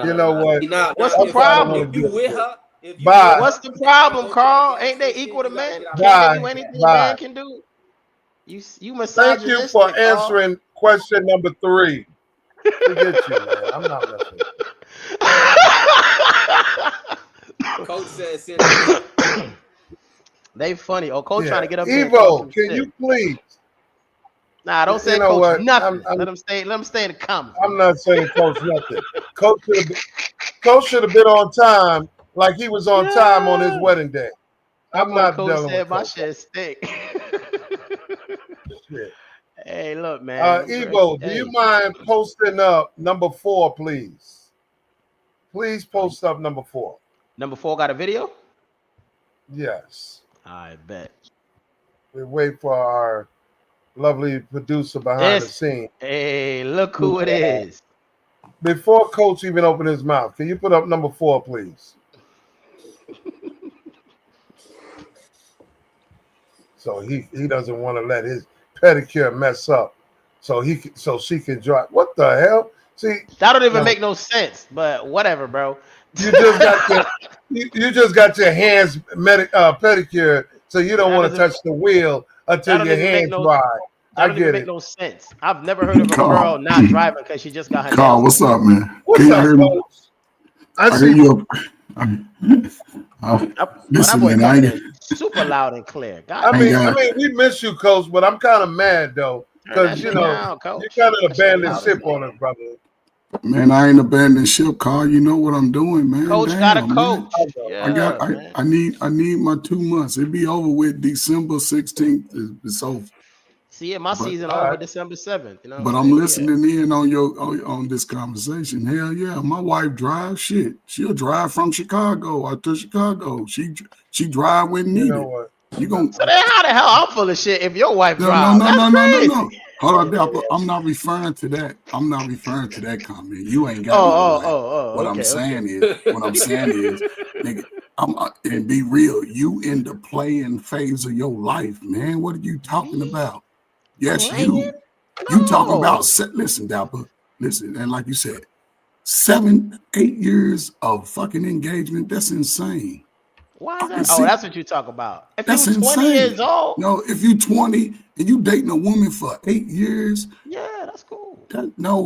You know nah. what? See, now, What's the That's why I don't if want problem? to you do with it. her, if you with Bye, What's her, the and y'all problem, go to that Carl? gas Ain't they station, equal to you got to men? get out the Can't they car bye, and do get anything a gas. bye. man can do? You Thank you for misogynistic, Carl. answering question number 3. Forget you, man. I'm not messing with you. Coach said, "Send the link." They funny. Oh, coach trying Yeah, to get up here and talk Evo, some can shit. you please? Nah, don't You say know coach what? nothing. Let him stay. Let him stay in the comments. I'm not saying coach nothing. Coach should have been on time, like he was on time on his Yeah. wedding day. That I'm boy not coach dealing with said my coach. shit stink. Shit. Hey, look, man. Evo, do you Hey, mind posting up number 4, please? Please post up number 4. number 4 got a video. Yes. I bet. We wait for our lovely producer behind the This. scene. Hey, look who it is. Before Coach even opened his mouth, can you put up number 4, please? So he doesn't want to let his pedicure mess up, so she can drive. What the hell? See, That don't even no, make no sense. But whatever, bro. you just got your you just got your hands pedicure, so you don't that want to doesn't. touch the wheel That until don't your even make hands no. dry. That I don't even get make it. no sense. I've never heard of a Carl, girl not driving because she just got her Carl, nails what's done. up, man? What's Can y'all up, hear me? Coach? I I hear see. you. That Listen, boy man, coming in super loud and clear. God I ain't damn. got, We miss you, Coach, but I'm kind of mad though, Turn that because shit down, you coach. kind of That shit abandoned loud as ship hell. on us, brother. man, I ain't abandoned ship, Carl. You know what I'm doing, man. Coach got a Damn, man. I coach. know. Yeah, man. I need my 2 months. It be over with December 16th. It's over. See, my But season over December 7th. You know what but I'm I'm saying? listening in on on this conversation. Hell yeah, my wife drives shit. She'll drive from Chicago out to Chicago. She drive when You needed. know what? You gonna So then how the hell I'm full of shit if your wife no drives? That's crazy. Hold on, Dapper. I'm not referring to that. I'm not referring to that comment. You ain't got no Oh, wife. What I'm okay. saying is, nigga, and be real. You in the playing phase of your life, man. What are you talking Me about? Yes, playing? you talking No. about listen, Dapper. Listen, and like you said, 7, 8 years of fucking engagement. That's insane. Why I is can that? Oh, see that's what you're talking about. If you that's 20 years insane. old, No, if you 20 and you dating a woman for 8 years, yeah, that's cool.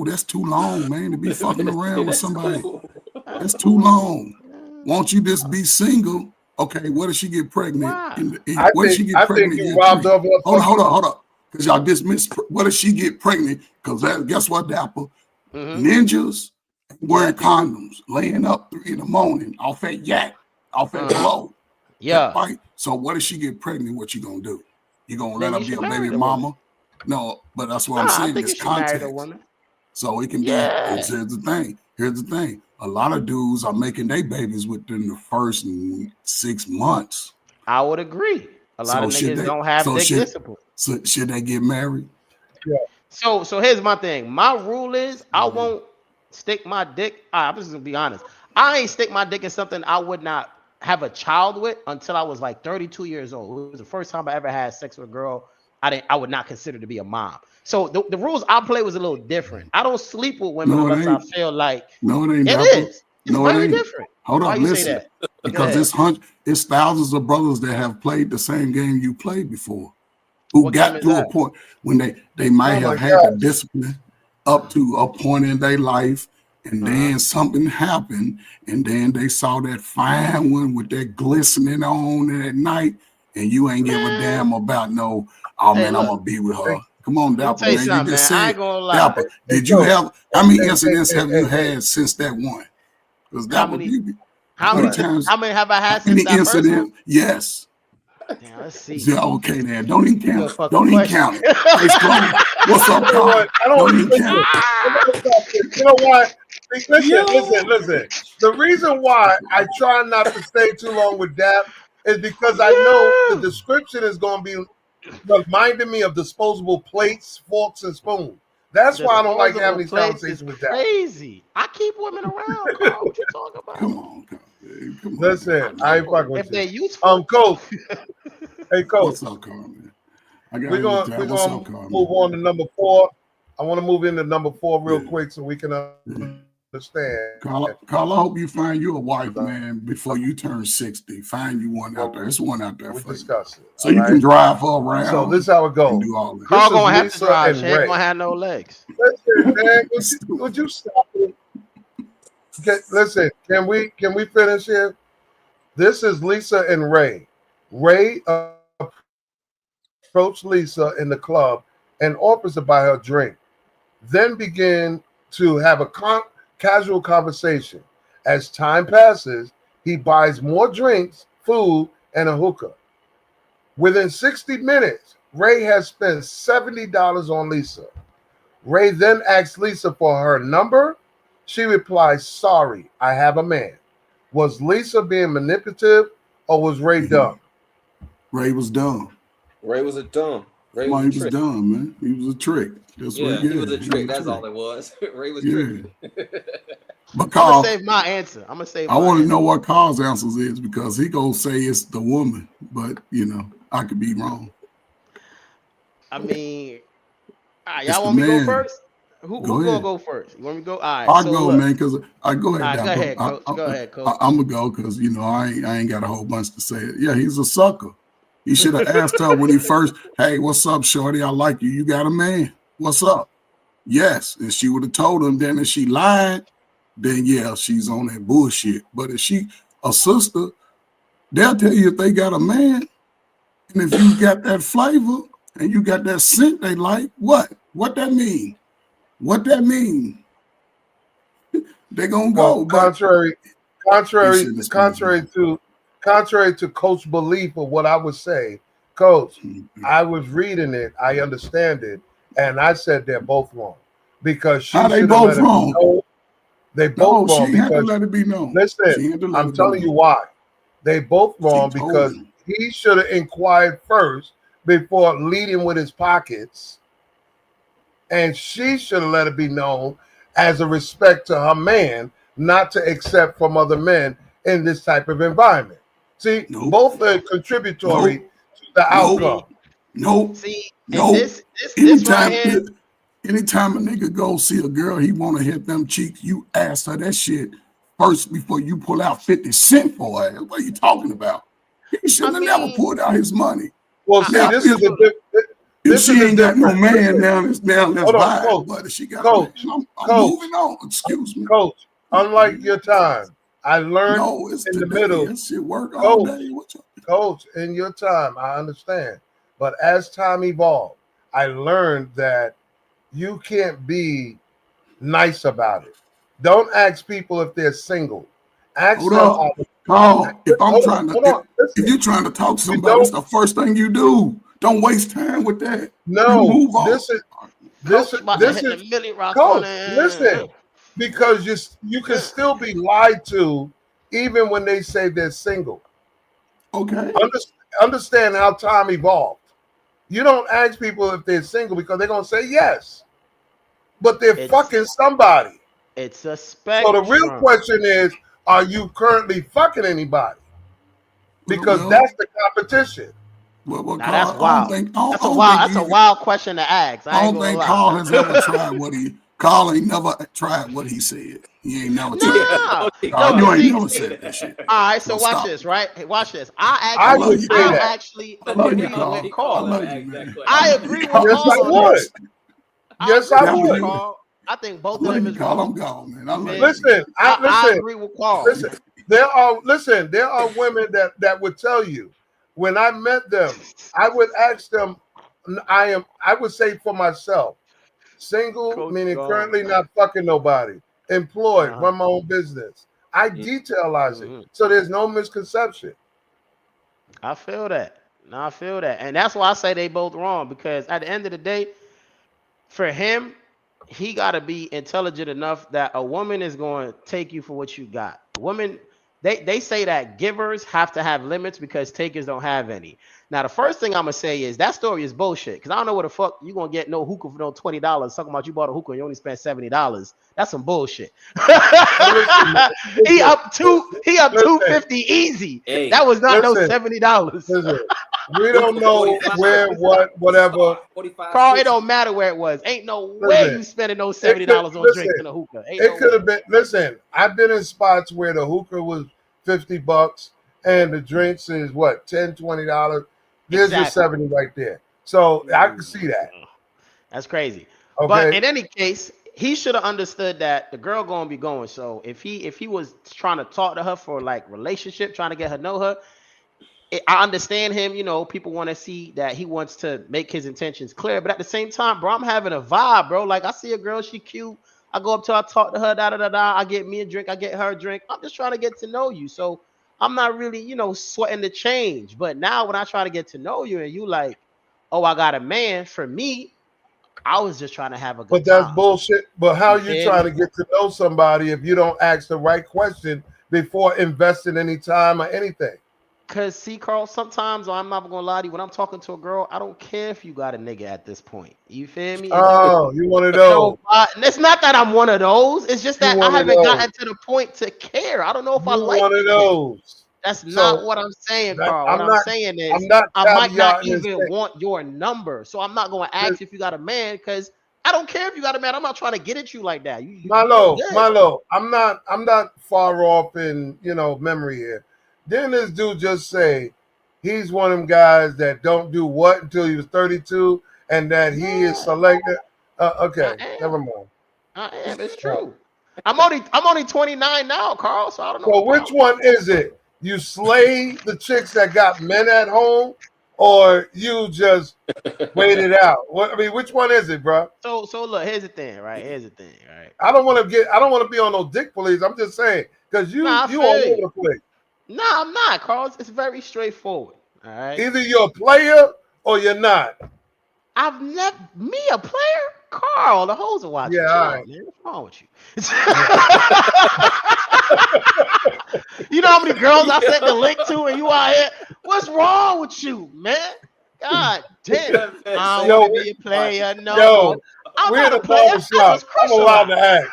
that's too long, man, to be fucking around with That's somebody. cool. That's too long. Yeah. Won't you just be single? Okay, what if she get pregnant? Why? What if she get I think pregnant in you year robbed 3? of her. Hold on. Because y'all dismissed. What if she get pregnant? Because guess what, Dapper? Mm-hmm. Ninjas wearing Yeah. condoms, laying up 3 in the morning, off at yak, off at blow. Yeah. Right? So what if she get pregnant? What you gonna do? You gonna let Then her you be should a marry baby the woman. mama? No, but that's what I'm Nah, I saying. think It's you should marry the context. woman. So it can be. Yeah. Here's the thing. Here's the thing. A lot of dudes are making their babies within the first 6 months. I would agree. A lot So of should niggas they? don't have So dick should discipline. so should they get married? So here's my thing. My rule is I won't stick my dick. I'm just gonna be honest. I ain't stick my dick in something I would not have a child with until I was like 32 years old. It was the first time I ever had sex with a girl I would not consider to be a mom. So the rules I play was a little different. I don't sleep with women No, it unless I ain't. feel like No, it ain't, it Dapper. is. It's No, it very ain't. different. Hold Why up, you say listen. that? Go Because ahead. it's thousands of brothers that have played the same game you played before, who What game got is to a that? point when they might Oh my have had the God. discipline up to a point in their life, and Uh-huh. then something happened, and then they saw that fine one with that glistening on at night, and you ain't give a Man, damn about no, oh hey, man, I'm look. gonna be with Hey, her. Come on, Let me Dapper, tell you man. You something, just man. I said, ain't gonna lie. Dapper, hey, did you coach. have how many Hey, hey, incidents hey, have hey, you hey. had since that one? Because How Dapper, many? how How many many? times, How many have I how had since many that first one? incidents? Yes. Damn, let's see. Yeah, okay, then. Don't even count Good it. fucking Don't even question. count it. Case closed. What's up, You know what? Carl? I don't Don't even count listen. it. You know what? Listen, Yo. listen. The reason why I try not to stay too long with Dap is because I know the Yeah. description is going to be reminding me of disposable plates, forks, and spoons. That's why I don't like having Disposable these plates is conversations with Dap. crazy. I keep women around, Carl. What you talking Come about? on, Carl. Hey, come on, Listen, I Dapper, I keep ain't man. them fucking with if you. they're useful. Coach. Hey, What's coach. up, Carl, man? I got We're you with gonna that. we're What's up, gonna Carl, move man? on to number 4. I want to move into number 4 real Yeah, quick so we can yeah. understand Carl, I hope you find you a wife, man, before you turn 60. Find you one out what there. There's one out there we for you. discussed. So All you can right. drive her So this around is how it and goes. do all that. This Carl is gonna have to Lisa drive. She and ain't Ray. gonna have no legs. Listen, man, Stupid. would you stop it? Listen, can we finish here? This is Lisa and Ray. Ray approached Lisa in the club and offers to buy her a drink. Then begin to have a casual conversation. As time passes, he buys more drinks, food, and a hookah. Within 60 minutes, Ray has spent $70 on Lisa. Ray then asks Lisa for her number. She replies, "Sorry, I have a man." Was Lisa being manipulative or was Ray dumb? Ray was dumb. Ray was a dumb. Ray Come was on, a he was trick. dumb, man. He was a trick. That's what, Yeah, he was a he was trick. a That's trick. all it was. Ray was Yeah. tricking. But I'm gonna Carl, save my answer. I'm gonna save I my want to know answer. what Carl's answers is because he gonna say it's the woman, but I could be wrong. I mean, It's y'all the want me to go man. first? Who Go gonna ahead. go first? You want me to go? All right. I'll So go, look. man, because I go All ahead, right. Go Dapper. ahead, coach. Go ahead, coach. I'm gonna go because I ain't got a whole bunch to say. Yeah, he's a sucker. He should have asked her when he first, "Hey, what's up, shorty? I like you. You got a man? What's up?" Yes, and she would have told him. Then if she lied, then yeah, she's on that bullshit. But if she a sister, they'll tell you if they got a man, and if you got that flavor and you got that scent they like, what that mean? What that mean? They gonna Well, go, but he shouldn't have spent his money. contrary to coach belief of what I would say, Coach, I was reading it. I understand it, and I said they're both wrong because she How they should have both let it be wrong? known. They both No, wrong she had to because let it be known. listen, She had to let I'm it be telling you known. why. They both She wrong told because him. he should have inquired first before leading with his pockets, and she should have let it be known as a respect to her man not to accept from other men in this type of environment. See, Nope. both are contributory Nope. to the Nope. outcome. See, Nope. see, and Nope. this right here, Anytime a nigga go see a girl, he want to hit them cheeks, you ask her that shit first before you pull out 50 cents for her. What are you talking about? He I shouldn't have never mean, pulled out his money. Well, see, Now, this is look, if this is she the ain't got no difference. man, Listen, now let's hold on, vibe. coach, But if she got a man, coach, I'm coach, moving on. Excuse me. coach. Unlike your time, I learned No, it's in the today. middle, That shit work all coach, day. What you coach, in your time, I understand. But as time evolved, I learned that you can't be nice about it. Don't ask people if they're single. Ask hold them. up, Carl. If I'm Hold on, trying to, hold on. if Listen, you're trying to talk to you somebody, that's don't. the first thing you do. Don't waste time with that. You No, move on. Coach about to this hit the is Millie Rock on coach. it. Listen, because you can still be lied to even when they say they're single. Okay. Understand how time evolved. You don't ask people if they're single because they're gonna say yes, but they're It's fucking somebody. it's a So the real spectrum. question is, are you currently fucking anybody? Because Well, that's the competition. Now that's Carl, I don't wild. think, I don't, That's I a don't wild. think That's a you, wild question to ask. I I ain't don't gonna think lie. Carl has ever tried Carl ain't never tried what he said. He ain't never tried Yeah, it. I Nah, don't think no, Carl, Carl cause you ain't ever never see, said said that shit. that. all right. So So watch stop this, it. right? Hey, watch this. I would say I that. actually I love you, agree with Carl. think I Carl Carl. ever love you, asked that man. I I question. love you, agree with Carl. Yes, I Carl on would. this. I Yes, agree I with you, would. I Carl. I think both of love them you, is Carl. I'm wrong. gone, man. I You love feel you, me? Listen, man. I listen, agree with Carl. listen. There are women that would tell you when I met them, I would ask them. I would say for myself, single Coach meaning gone. currently not fucking nobody, employed, Uh-huh. run my own business. I Mm. detailize it Hmm. so there's no misconception. I feel that. No, I feel that, and that's why I say they both wrong because at the end of the day, for him, he got to be intelligent enough that a woman is going to take you for what you got. Women, they say that givers have to have limits because takers don't have any. Now, the first thing I'm gonna say is that story is bullshit because I don't know where the fuck you gonna get no hookah for no $20. Talking about you bought a hookah and you only spent $70. That's some bullshit. Now listen, he listen, up two. He up two listen, fifty easy. That Hey, was not no listen, $70. listen. We don't hookah know 45. where, what, whatever. Start 45, Carl, it 60. don't matter where it was. Ain't no way Listen, you spending no it $70 could on drinks listen. in a hookah. Ain't It no could way. have been. Listen, I've been in spots where the hookah was $50 and the drinks is what $10, $20. There's your Exactly. 70 right there. So I can Mm, see that. that's crazy. But Okay. in any case, he should have understood that the girl gonna be going. So if he was trying to talk to her for like relationship, trying to get her know her, I understand him. You know, people want to see that he wants to make his intentions clear. But at the same time, bro, I'm having a vibe, bro. Like I see a girl, she cute. I go up to her, I talk to her, da da da da. I get me a drink, I get her a drink. I'm just trying to get to know you. So I'm not really, sweating the change. But now when I try to get to know you and you like, oh, I got a man. For me, I was just trying to have a good But that's time. bullshit. But how You you feel trying me? to get to know somebody if you don't ask the right question before investing any time or anything? Cause see, Carl, sometimes I'm not gonna lie to you. When I'm talking to a girl, I don't care if you got a nigga at this point. You feel me? Oh, you one of It don't. those. It's not that I'm one of those. It's just You that I one of haven't those. gotten to the point to care. I don't know if I You like one the of chick. those. That's not So what I'm saying, that Carl. What I'm saying I'm is not I might not caveating and even saying want your number. So I'm not gonna ask if you got a man because I don't care if you got a man. I'm not trying to get at you like that. You look good. Milo, I'm not far off in memory here. Didn't this dude just say he's one of them guys that don't do what until he was 32 and that he is Yeah, selected? I Okay, am. never mind. I am. It's All right. true. I'm only 29 now, Carl. So I don't know what So the which problem is. one is it? You slay the chicks that got men at home, or you just wait it out? What I mean, which one is it, bro? So look, here's the thing, right? Here's the thing, right? I don't want to be on no dick police. I'm just saying because you Nah, I you all feel over you. the place. Nah, I'm not, Carl. It's very straightforward. All right. Either you're a player or you're not. I've never a player. Carl, the hoes are watching. Yeah, Chill all out, right. man. What's wrong with you? Yeah. You know how many girls I sent the link to, and you out here? What's wrong with you, man? God damn. I don't Yo, want to be a player no yo, more. I'm we're in not a the player. I barbershop. just I'm allowed crucialized. to ask.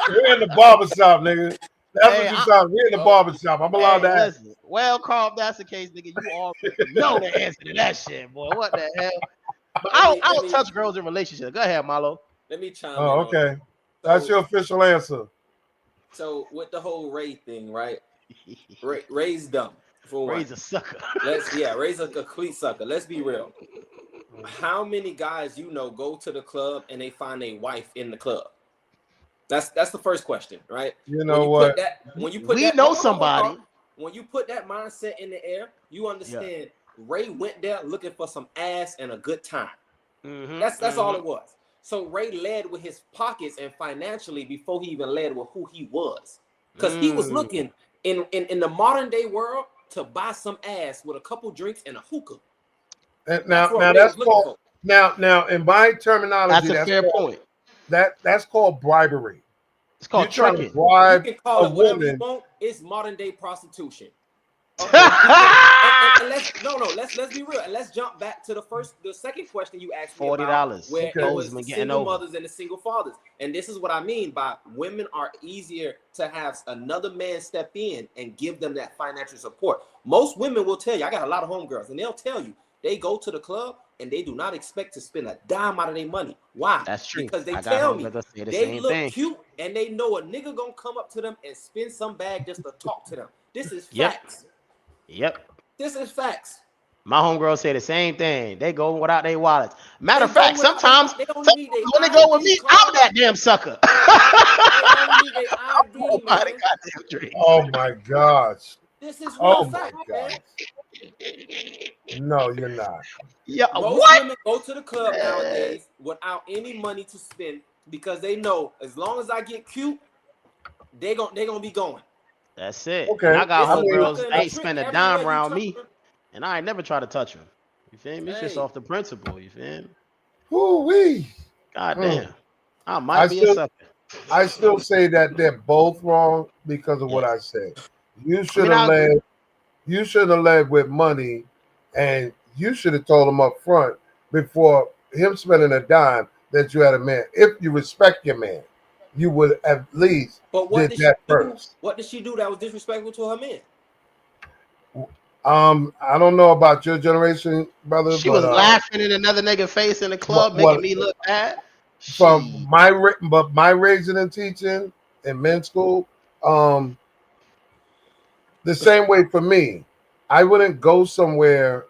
We're in the barbershop, nigga. That's Hey, what you sound. We're in the barbershop. I'm allowed hey, to ask. listen. Well, Carl, if that's the case, nigga, you already know the answer to that shit, boy. What the hell? But I don't touch girls in relationships. Go ahead, Marlo. Let me chime in Oh, on that. okay. That's So, your official answer. so with the whole Ray thing, right? Ray's dumb for one. Raise a sucker. Ray's a complete sucker. Let's be real. How many guys you know go to the club and they find a wife in the club? That's the first question, right? You know what? We know somebody. When you put that mindset in the air, you understand Ray went there looking for some ass and a good time. That's all it was. So Ray led with his pockets and financially before he even led with who he was. Because he was looking in the modern day world to buy some ass with a couple drinks and a hookah. And now that's called now in my terminology. That's a fair point. That's called bribery. It's called You're trying to tricking. bribe You can call a it whatever you woman. want. It's modern day prostitution. Okay. and let's be real. And let's jump back to the second question you asked me about, $40. where Okay. it was Bozeman the getting single over. mothers and the single fathers. And this is what I mean by women are easier to have another man step in and give them that financial support. Most women will tell you, I got a lot of homegirls, and they'll tell you they go to the club and they do not expect to spend a dime out of their money. Why? That's true. Because they I got tell me homegirls that say the they same look thing. cute and they know a nigga gonna come up to them and spend some bag just to talk to them. This is Yep. facts. Yep. This is facts. My homegirls say the same thing. They go without their wallets. Matter They of fact, go without sometimes they don't need their when they go with ID me, card. I'm that damn sucker. They only need their ID, man. Goddamn drinks. Oh my gosh. This is real Oh my fact, man. gosh. No, you're not. Yeah, Most what? women go to the club nowadays without any money to spend because they know as long as I get cute, they gonna be going. That's it. Okay. And I got It's a homegirls, sucker and they a ain't trick spend a everywhere dime you around turn. me. And I ain't never try to touch them. You feel me? It's just Hey. off the principle. You feel me? Woo-wee. God damn. I might be a sucker. I still say that they're both wrong because of what I said. You should have I agree. led. You should have led with money, and you should have told him up front before him spending a dime that you had a man. If you respect your man, you would at least But what did that she do? first. What did she do that was disrespectful to her man? I don't know about your generation, brother, She but was laughing in another nigga face in the club, what making me look bad. from my raising and teaching in men's school, the same way for me, I wouldn't go somewhere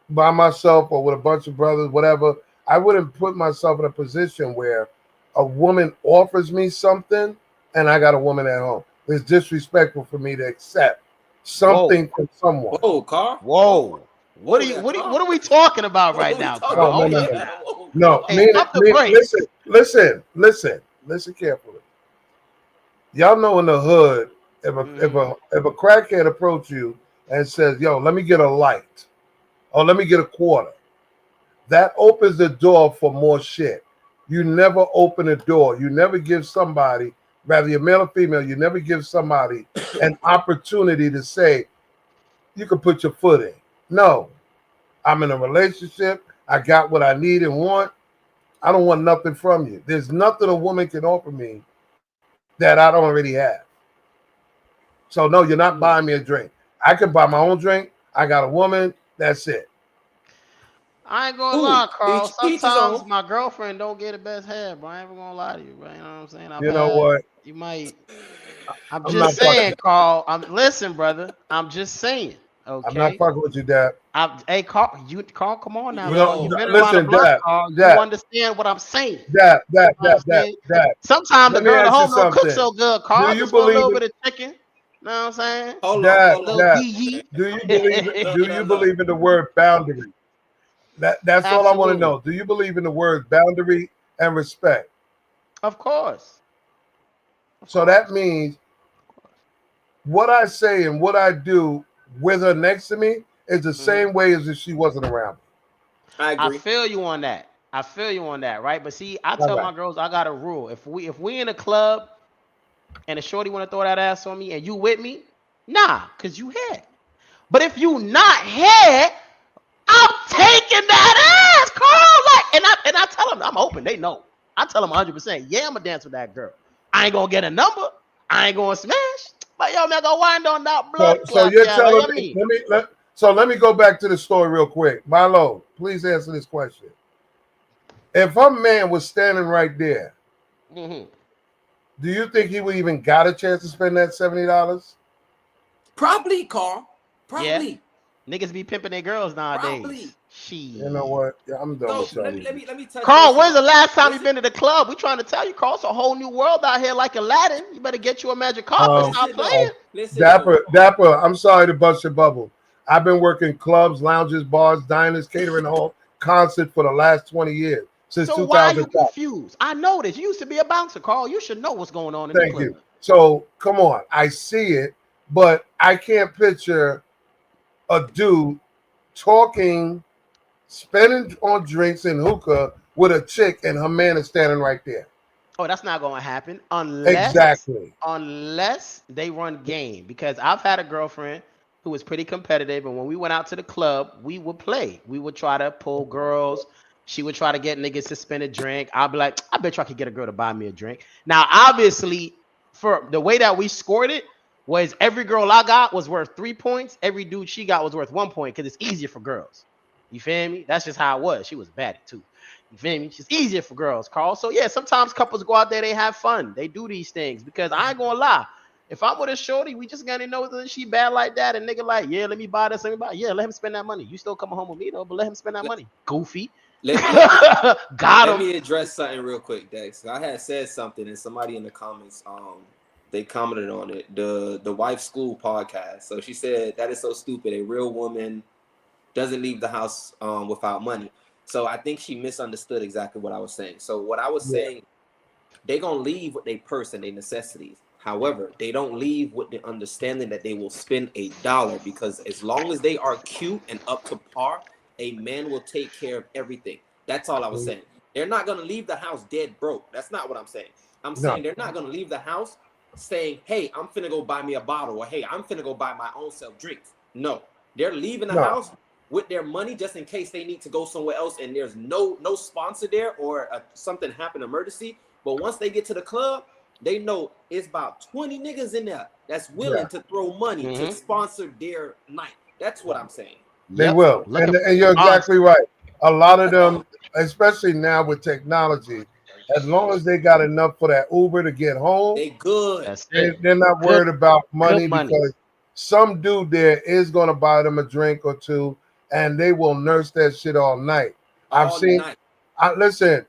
by myself or with a bunch of brothers, whatever. I wouldn't put myself in a position where a woman offers me something and I got a woman at home. It's disrespectful for me to accept something from someone. Whoa, Carl. Whoa. What are we talking about right now, Carl? No, Hey, pump the brakes. listen carefully. Y'all know in the hood, if a crackhead approach you and says, "Yo, let me get a light," or "Let me get a quarter," that opens the door for more shit. You never open a door. You never give somebody, whether you're male or female, you never give somebody an opportunity to say, "You can put your foot in." No, I'm in a relationship. I got what I need and want. I don't want nothing from you. There's nothing a woman can offer me that I don't already have. So no, you're not buying me a drink. I can buy my own drink. I got a woman. That's it. I ain't gonna lie, Carl. Each his Sometimes own. my girlfriend don't get the best head, bro. I ain't even gonna lie to you, bro. You know what I'm saying? You know what? You might. I'm I'm just not saying, fucking. Carl. Listen, brother. I'm just saying. Okay. I'm not fucking with you, Dad. Hey, Carl. Carl, come on now. Yo, You've been around listen, the block, Dad. Carl. Dad. You understand what I'm saying? Dad. Sometimes the Let me girl at ask you home don't cook something. so good, Carl. Do you Just want a little believe bit of chicken. Know what I'm saying? Hold Dad, on. Little yee. do you believe in the word boundary? That's all I want to Absolutely. know. Do you believe in the word boundary and respect? Of course. So that means what I say and what I do with her next to me is the same way as if she wasn't around. I I agree. feel you on that. I feel you on that, right? But see, I All tell my right. girls I got a rule. If we in a club and a shorty want to throw that ass on me and you with me, nah, cause you had. But if you not here, I'm taking that ass, Carl. Like, and I tell them I'm open. They know. I tell them 100%. Yeah, I'm gonna dance with that girl. I ain't gonna get a number. I ain't gonna smash. But yo, man, go wind on that blood So clot, you're yeah. Like, telling I me, mean, let me go back to the story real quick. Milo, please answer this question. If her man was standing right there, mm-hmm. do you think he would even got a chance to spend that $70? Probably, Carl. Yeah, Probably. niggas be pimping their girls Probably. nowadays. You know She. what? Yeah, I'm done So with y'all. let me touch Carl, base when's the on. last time you Listen, been to the club? We trying to tell you, Carl. It's a whole new world out here like Aladdin. You better get you a magic carpet. Um, Stop listen though. uh, playing. Listen though. Dapper, I'm sorry to bust your bubble. I've been working clubs, lounges, bars, diners, catering hall, concert for the last 20 years, since So why are you 2005. confused? I know this. You used to be a bouncer, Carl. You should know what's going on in the Thank club. you. So come on, I see it, but I can't picture a dude talking, spending on drinks and hookah with a chick and her man is standing right there. Oh, that's not going to happen unless Exactly. unless they run game. Because I've had a girlfriend who was pretty competitive, and when we went out to the club, we would play. We would try to pull girls. She would try to get niggas to spend a drink. I'd be like, I bet you I could get a girl to buy me a drink. Now, obviously, for the way that we scored it, was every girl I got was worth 3 points. Every dude she got was worth 1 point because it's easier for girls. You feel me? That's just how it was. She was baddie too. You feel me? It's just easier for girls, Carl. So yeah, sometimes couples go out there, they have fun. They do these things because I ain't gonna lie. If I'm with a shorty, we just gotta know that she bad like that. And nigga like, yeah, let me buy this, let me buy. Yeah, let him spend that money. You still coming home with me though, but let him spend that Let, money. Goofy. let me Got let him. me address something real quick, Dex. I had said something, and somebody in the comments, they commented on it. The wife school podcast. So she said that is so stupid. A real woman doesn't leave the house without money. So I think she misunderstood exactly what I was saying. So what I was Yeah. saying, they gonna leave with their purse and their necessities. However, they don't leave with the understanding that they will spend $1 because as long as they are cute and up to par, a man will take care of everything. That's all I was saying. They're not gonna leave the house dead broke. That's not what I'm saying. I'm No, saying they're not gonna leave the house saying, "Hey, I'm finna go buy me a bottle," or "Hey, I'm finna go buy my own self drinks." No, they're leaving the no, house with their money just in case they need to go somewhere else and there's no sponsor there or something happen emergency. But once they get to the club, they know it's about 20 niggas in there that's willing yeah, to throw money to Mm-hmm. sponsor their night. That's what I'm saying. they Yep. will. Looking for And you're sponsors. exactly right. A lot of them, especially now with technology, as long as they got enough for that Uber to get home, They good. That's it. they're not Good, worried about good money money. because some dude there is going to buy them a drink or two and they will nurse that shit all night. I've All seen, night. listen,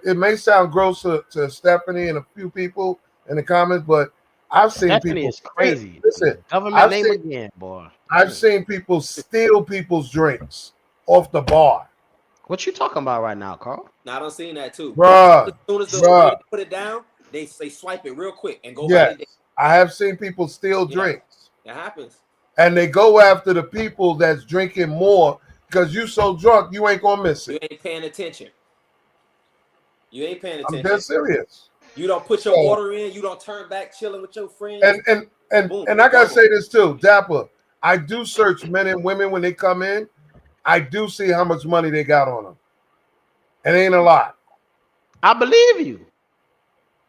it may sound gross to Stephanie and a few people in the comments, but I've seen Stephanie people, is crazy. listen, Government I've name seen, again, boy. I've seen people steal people's drinks off the bar. What you talking about right now, Carl? Now I done seen that too. Bruh, As soon as the bruh, waiter put it down, they swipe it real quick and go by their day. yes. I have seen people steal Yeah, drinks. that happens. And they go after the people that's drinking more because you so drunk you ain't gonna miss You it. ain't paying attention. You ain't paying I'm dead attention. serious. You don't put your So order in. You don't turn back chilling with your friends. and and and Boom, and I gotta gone. say this too, Dapper. I do search men and women when they come in. I do see how much money they got on them. It ain't a lot. I believe you.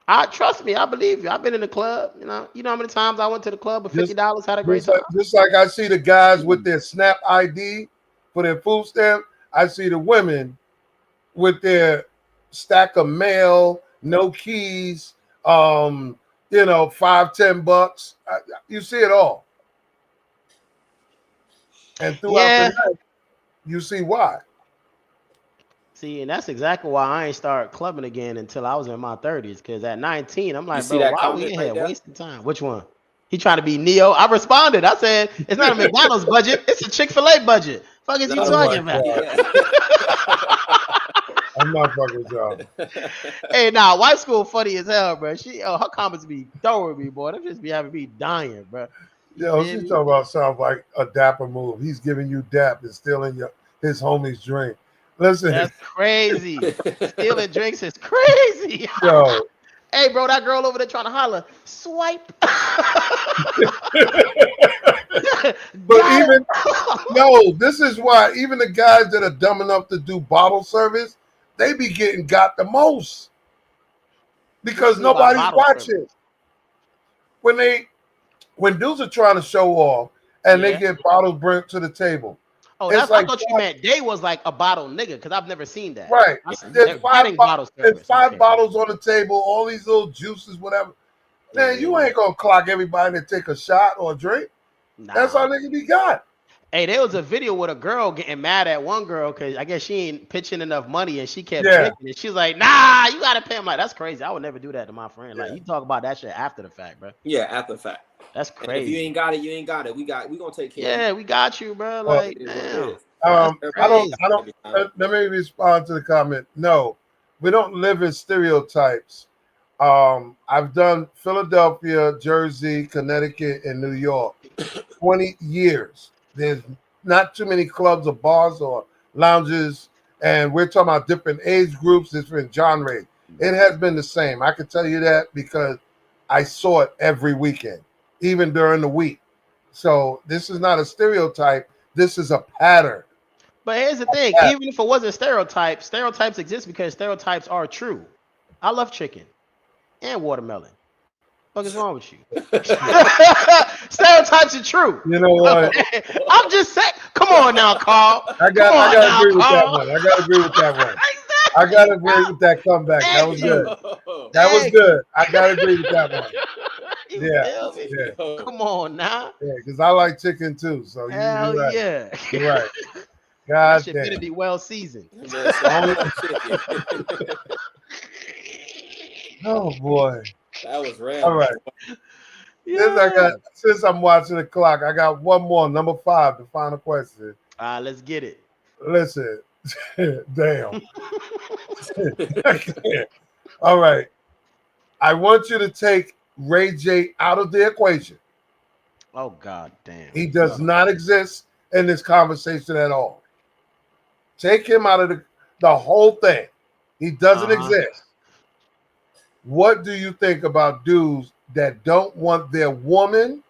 I trust me. I believe you. I've been in the club. You know how many times I went to the club with Just $50, had a great just time. like just like I see the guys with their Snap ID for their food stamp, I see the women with their stack of mail, no keys, 5-10 bucks. You see it all. And throughout the Yeah. night, you see why. See, and that's exactly why I ain't start clubbing again until I was in my 30s. Because at 19, I'm You like, see bro, that why we comment in right here there? wasting time? Which one? He trying to be Neo. I responded. I said, it's not a McDonald's budget. It's a Chick-fil-A budget. Fuck is you No, Oh my talking but about? God. yeah. I'm not fucking with y'all. Hey, nah, white school funny as hell, bro. Her comments be throwing me, boy. Them just be having me dying, bro. Yo, she's talking about sounds like a dapper move. He's giving you dap and stealing his homie's drink. Listen, That's crazy. Stealing drinks is crazy. yo. Hey, bro, that girl over there trying to holler. Swipe. But even no, this is why even the guys that are dumb enough to do bottle service, they be getting got the most because nobody's watching. When dudes are trying to show off and they get bottles brought to the table. Oh, that's like, I thought you meant they was like a bottle nigga because I've never seen that. Right. There's five bottles on the table, all these little juices, whatever. Man, you ain't gonna clock everybody to take a shot or a drink. Nah. That's how nigga be got. Hey, there was a video with a girl getting mad at one girl because I guess she ain't pitching enough money and she kept drinking and she's like, nah, you gotta pay. I'm like, that's crazy. I would never do that to my friend. Like, you talk about that shit after the fact, bro. Yeah, after the fact. That's crazy. And if you ain't got it, you ain't got it. We gonna take care of it. Yeah, we got you, bro. Like, damn. I don't let me respond to the comment. No, we don't live in stereotypes. I've done Philadelphia, Jersey, Connecticut, and New York 20 years. There's not too many clubs or bars or lounges, and we're talking about different age groups, different genres. It has been the same. I can tell you that because I saw it every weekend, even during the week. So this is not a stereotype. This is a pattern. But here's the thing. Even if it wasn't stereotypes exist because stereotypes are true. I love chicken and watermelon. What is wrong with you? Stereotypes are true. You know what? I'm just saying. Come on now, Carl. I gotta agree with that one. I gotta agree with that one. I gotta agree with that comeback. That was good. That was good. I gotta agree with that one. Yeah. Come on now. Yeah, because I like chicken too. So you're right. Yeah. You're right. God that shit better be well seasoned. Oh boy. That was rare. All right. Since I'm watching the clock, I got one more, number 5, the final question. Let's get it. Listen. Damn. All right. I want you to take Ray J out of the equation. Oh God damn. He does not exist in this conversation at all. Take him out of the whole thing. He doesn't exist. What do you think about dudes that don't want their woman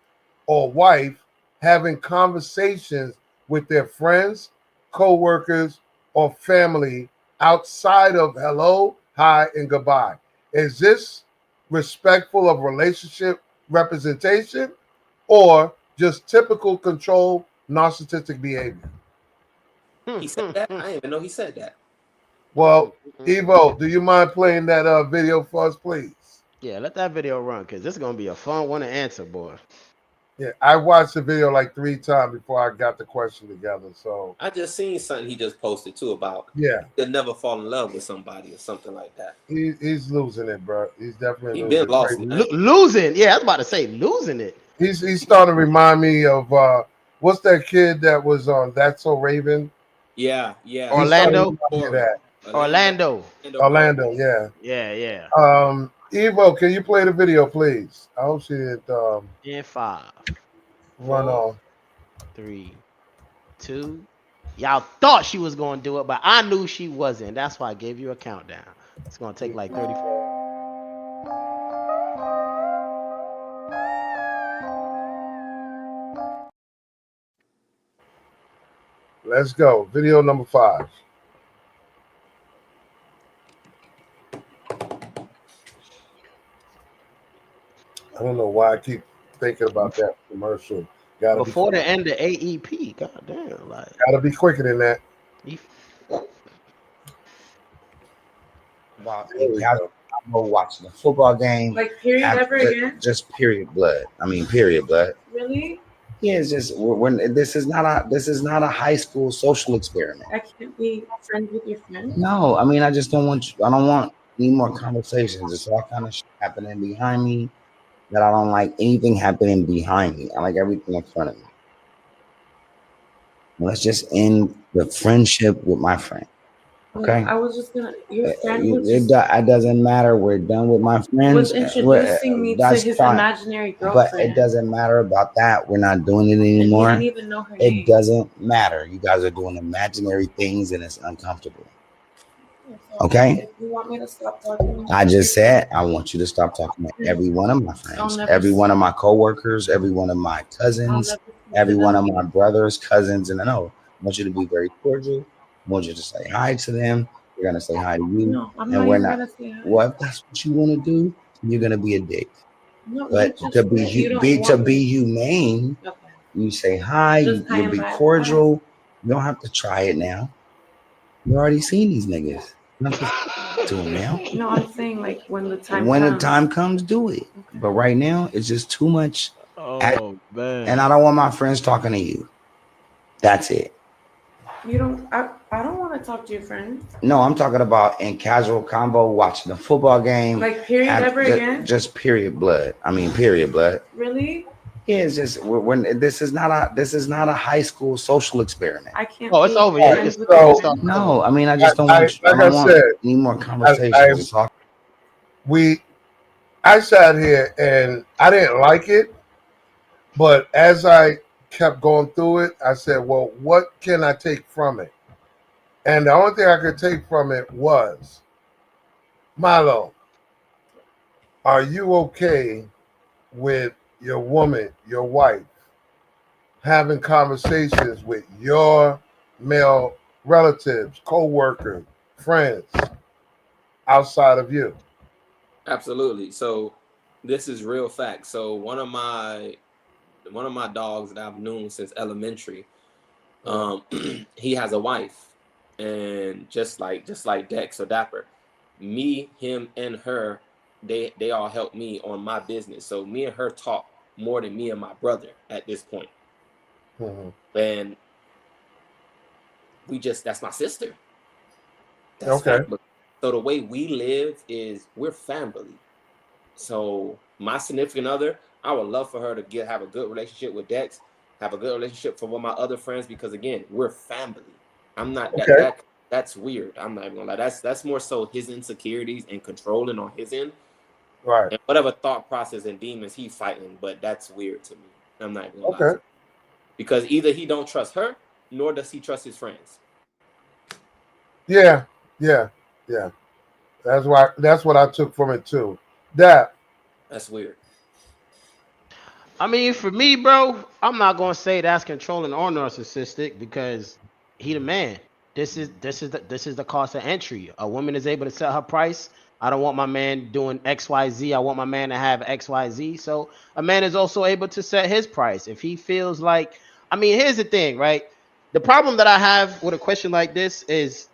or wife having conversations with their friends, co-workers, or family outside of hello, hi, and goodbye? Is this respectful of relationship representation or just typical control narcissistic behavior? He said that? I didn't even know he said that. Well, Evo, do you mind playing that video for us, please? Yeah, let that video run because this is going to be a fun one to answer, boy. Yeah, I watched the video like 3 times before I got the question together. So I just seen something he just posted too about he'll never fall in love with somebody or something like that. He's losing it, bro. He's definitely been lost. Losing. Yeah, I was about to say losing it. He's starting to remind me of what's that kid that was on That's So Raven? Yeah. Orlando, yeah. Yeah. Evo, can you play the video, please? I hope she didn't in 5 run off. 3, 2. Y'all thought she was gonna do it, but I knew she wasn't. That's why I gave you a countdown. It's gonna take like 34. Let's go. Video number 5. I don't know why I keep thinking about that commercial. Before the end of AEP. God damn. Like, gotta be quicker than that. I'm gonna watch the football game. Like period ever again? Just period blood. I mean period blood. Really? Yeah, it's just when this is not a high school social experiment. I can't be friends with your friends. No, I mean I just don't want you. I don't want any more conversations. It's all kind of shit happening behind me that I don't like anything happening behind me. I like everything in front of me. Let's just end the friendship with my friend. Okay. I was just gonna. Your friend was just It doesn't matter. We're done with my was friends. introducing me to That's his fine. imaginary But it girlfriend, doesn't matter about that. We're not doing it and he anymore. didn't even know her It name. doesn't matter. You guys are doing imaginary things and it's uncomfortable. Yeah, so Okay? if you want me to stop talking I to your just said I want you to stop talking to friend, every one of my I'll friends, never. every one of my coworkers, every one of my I'll cousins, never speak to every one of them. my brothers, cousins, and I know I want you to be very cordial. I want you to say hi to them. They're gonna say hi to you, No, I'm and not we're even not. gonna say hi. Well, if that's what you want to do, you're gonna be a dick. No, you But just said you don't to want be me. humane, Okay, you say hi. just hi You and be bye. Bye. cordial. You don't have to try it now. You already seen these niggas. You don't have to to them now. No, I'm saying like when the time When the comes. time comes, do it. Okay. But right now, it's just too much. Oh And man. I don't want my friends talking to you. That's it. You don't. I don't want to talk to your friends. No, I'm talking about in casual combo, watching a football game, Like period ever again. just period blood. I mean, period blood. Really? Yeah, it's just when this is not a high school social experiment. I can't Oh, it's be over. All You right, can friends with start. You your can so start. friends. It's over. No, I mean, I I, just don't I want. I like I don't want said, any more I, conversations. I It's all we I sat here and I didn't like it, but as I kept going through it, I said, well, what can I take from it? And the only thing I could take from it was, Milo, are you okay with your woman, your wife, having conversations with your male relatives, co-workers, friends outside of you? Absolutely. So this is real fact. So one of my dogs that I've known since elementary, um, he has a wife, and just like Dex or Dapper, me, him, and her, they all help me on my business. So me and her talk more than me and my brother at this point. Mhm. And we just that's my sister. That's Okay. family. So the way we live is we're family. So my significant other, I would love for her to have a good relationship with Dex, have a good relationship for one of my other friends because again, we're family. I'm not Okay. that's weird. I'm not even gonna lie. That's more so his insecurities and controlling on his end Right. and whatever thought process and demons he fighting. But that's weird to me. I'm not even gonna lie to Okay. you because either he don't trust her nor does he trust his friends. Yeah. Yeah. Yeah. That's what I took from it too. That That's weird. I mean, for me, bro, I'm not gonna say that's controlling or narcissistic because he the man. This is the cost of entry. A woman is able to set her price. I don't want my man doing XYZ. I want my man to have XYZ. So a man is also able to set his price. If he feels like, I mean, here's the thing, right? The problem that I have with a question like this is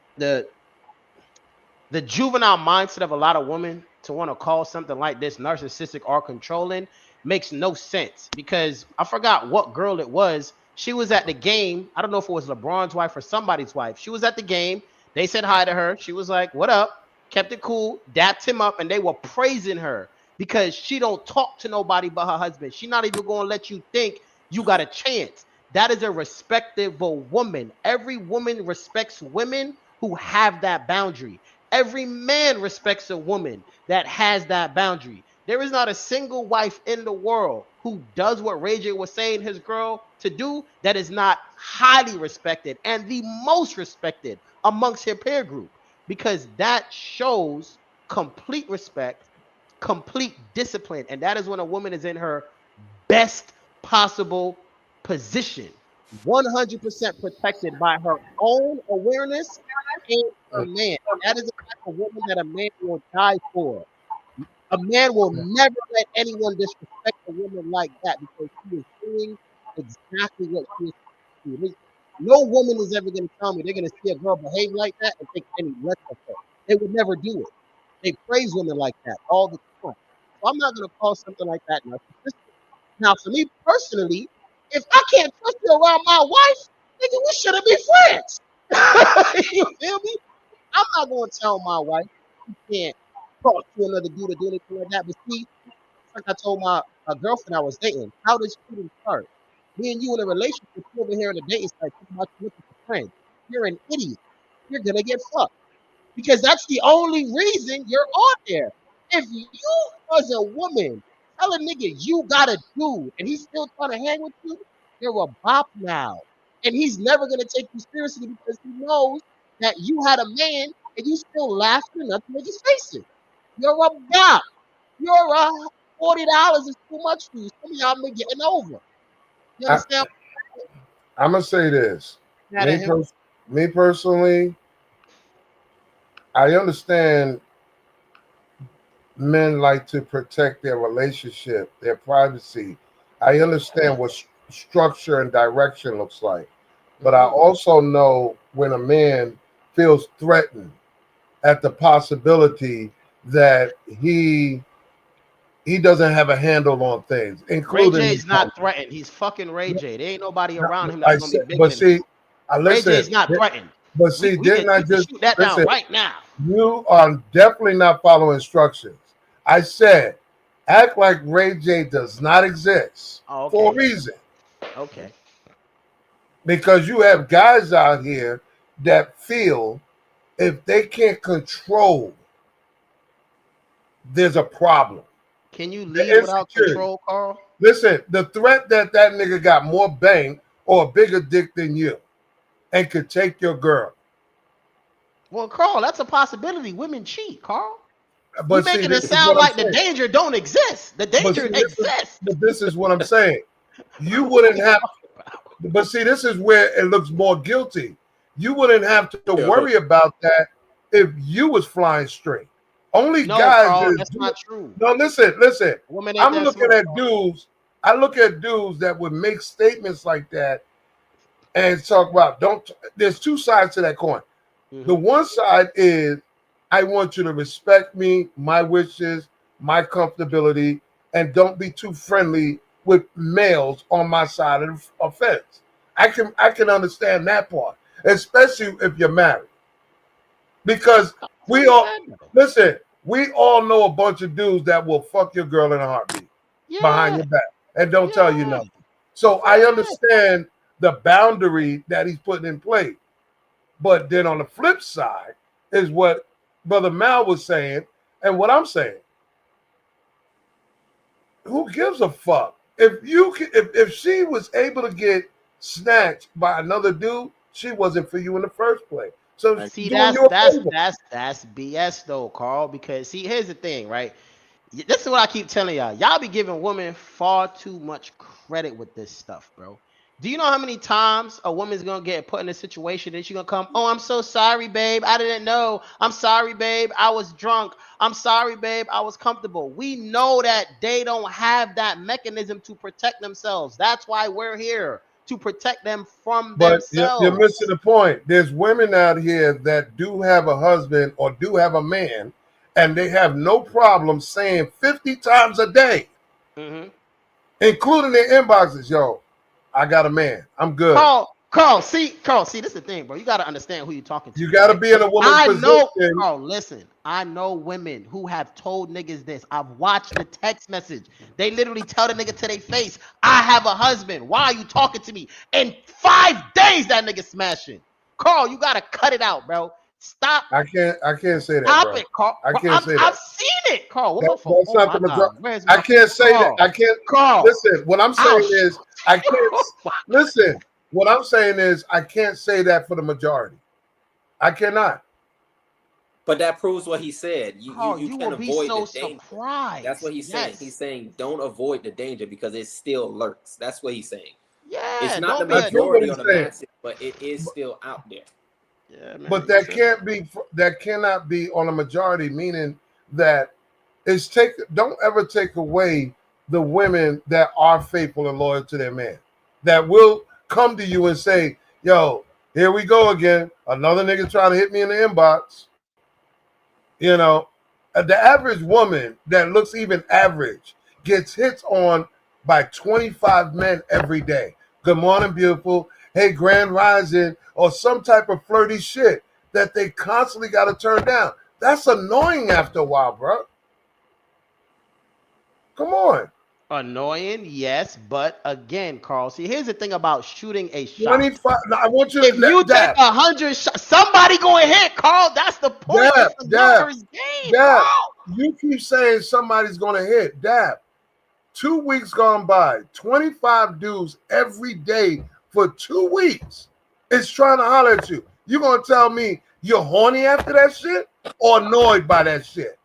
the juvenile mindset of a lot of women to want to call something like this narcissistic or controlling makes no sense because I forgot what girl it was. She was at the game. I don't know if it was LeBron's wife or somebody's wife. She was at the game. They said hi to her. She was like, "What up?" Kept it cool, dapped him up, and they were praising her because she don't talk to nobody but her husband. She not even gonna let you think you got a chance. That is a respectable woman. Every woman respects women who have that boundary. Every man respects a woman that has that boundary. There is not a single wife in the world who does what Ray J was saying his girl to do that is not highly respected and the most respected amongst her peer group because that shows complete respect, complete discipline. And that is when a woman is in her best possible position, 100% protected by her own awareness and her man. That is the type of woman that a man will die for. A man will never let anyone disrespect a woman like that because she is doing exactly what she is supposed to do. No woman is ever going to tell me they're going to see a girl behave like that and think any less of her. They would never do it. They praise women like that all the time. So I'm not going to call something like that narcissistic. Now, for me personally, if I can't trust you around my wife, nigga, we shouldn't be friends. You feel me? I'm not going to tell my wife she can't talk to another dude or do anything like that. But see, like I told my girlfriend I was dating, how does cheating start? Me and you in a relationship, you over here in a dating site, talking about you looking for friends. You're an idiot. You're gonna get fucked. because that's the only reason you're on there. If you as a woman tell a nigga you got a dude and he's still trying to hang with you, you're a bop now. And he's never gonna take you seriously because he knows that you had a man and you still laughing in other niggas' faces. You're a bop. You're a $40 is too much for you. Some of y'all been getting over. You I, understand? I'm gonna say this. Mad at him. Me personally, I understand men like to protect their relationship, their privacy. I understand what structure and direction looks like. But I also know when a man feels threatened at the possibility that he doesn't have a handle on things, Ray including J's his not health. threatened. He's fucking Ray J. There ain't nobody No, around him I that's gonna be said, bigger but than him. see, I Ray listen. J's not threatened. But see, We can shoot that down listen? right now. You are definitely not following instructions. I said, act like Ray J does not exist Oh, for a okay. reason. Okay. Because you have guys out here that feel if they can't control, there's a problem. Can you The lead without insecurity. control, Carl? Listen, the threat that nigga got more bang or a bigger dick than you and could take your girl. Well, Carl, that's a possibility. Women cheat, Carl. You But see, making it this is sound what I'm like the saying. danger don't exist. The danger exists. But this is what I'm saying. You wouldn't have, but see, this is where it looks more guilty. You wouldn't have to worry about that if you was flying straight. Only No, guys Carl, that that's do not it. true. No, listen. Women ain't I'm that looking smart, at Carl. dudes. I look at dudes that would make statements like that and talk about don't. There's two sides to that coin. The one side is I want you to respect me, my wishes, my comfortability, and don't be too friendly with males on my side of the fence. I can understand that part, especially if you're married. Because I we all understand that. listen, we all know a bunch of dudes that will fuck your girl in a heartbeat behind Yeah, your back and don't tell you yeah, nothing. So I yeah. understand the boundary that he's putting in place. But then on the flip side is what Brother Mal was saying, and what I'm saying. Who gives a fuck? If she was able to get snatched by another dude, she wasn't for you in the first place. So See, doing that's you a that's favor. that's that's BS though, Carl. Because see, here's the thing, right? This is what I keep telling y'all. Y'all be giving women far too much credit with this stuff, bro. Do you know how many times a woman's gonna get put in a situation and she's gonna come, oh, I'm so sorry, babe. I didn't know. I'm sorry, babe. I was drunk. I'm sorry, babe. I was comfortable. We know that they don't have that mechanism to protect themselves. That's why we're here to protect them from But you're themselves. missing the point. There's women out here that do have a husband or do have a man, and they have no problem saying 50 times a day, Mm-hmm. including their inboxes, yo, I got a man. I'm good. Carl, see, this is the thing, bro. You got to understand who you're talking to, You got to right? be in a woman's I know, position. Carl, listen, I know women who have told niggas this. I've watched the text message. They literally tell the nigga to their face, I have a husband. Why are you talking to me? In 5 days, that nigga smashing. Carl, you got to cut it out, bro. Stop. I can't say that, Stop bro. it, Carl. I Bro, can't say I've that. seen it, Carl. What my phone? That's Oh not my the God. majority. Where's I my can't say that. Carl? I can't Carl. listen. What I'm I'll saying is I can't listen. What I'm saying is I can't say that for the majority. I cannot. But that proves what he said. Carl, You you can will be avoid the so danger. That's surprised. what he's saying. He's Yes. saying don't avoid the danger because it still lurks. That's what he's saying. It's Yeah. not the Don't be I a. get what majority or he's the saying, masses, but it is still out there. Yeah, man. but You that tripping. can't be. That cannot be on a majority. Meaning that it's take. Don't ever take away the women that are faithful and loyal to their man. That will come to you and say, "Yo, here we go again. Another nigga trying to hit me in the inbox." You know, the average woman that looks even average gets hits on by 25 men every day. Good morning, beautiful. Hey, grand rising, or some type of flirty shit that they constantly got to turn down. That's annoying after a while, bro. Come on. Annoying, yes, but again, Carl. See, here's the thing about shooting a shot. 25. I want you If you to take 100 shots, somebody going to hit, Carl. That's the point. Dab, It's a Dab, numbers game, Dab. Carl. You keep saying somebody's going to hit. Dab. 2 weeks gone by. 25 dudes every day for 2 weeks. It's trying to holler at you. You going to tell me you're horny after that shit or annoyed by that shit?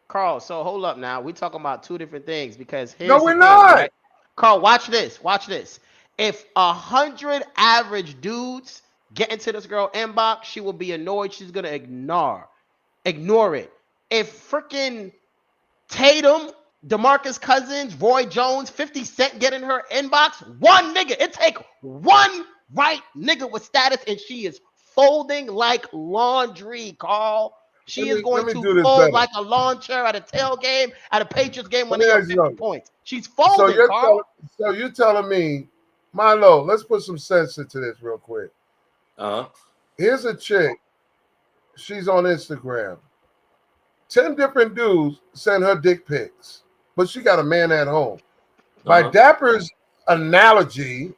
Carl, so hold up now. We're talking about two different things because No, here's the we're thing, not. right? Carl, watch this. Watch this. If 100 average dudes get into this girl inbox, she will be annoyed. She's gonna ignore it. If freaking Tatum, DeMarcus Cousins, Roy Jones, 50 Cent get in her inbox, one nigga, it take one right nigga with status, and she is folding like laundry, Carl. She is going let me to do this fold better. like a lawn chair at a tail game, at a Patriots game when Let me they up ask you 50 something. points. She's So folding, Carl. you're telling me, Milo, let's put some sense into this real quick. Here's a chick. She's on Instagram. 10 different dudes send her dick pics, but she got a man at home. By Dapper's analogy,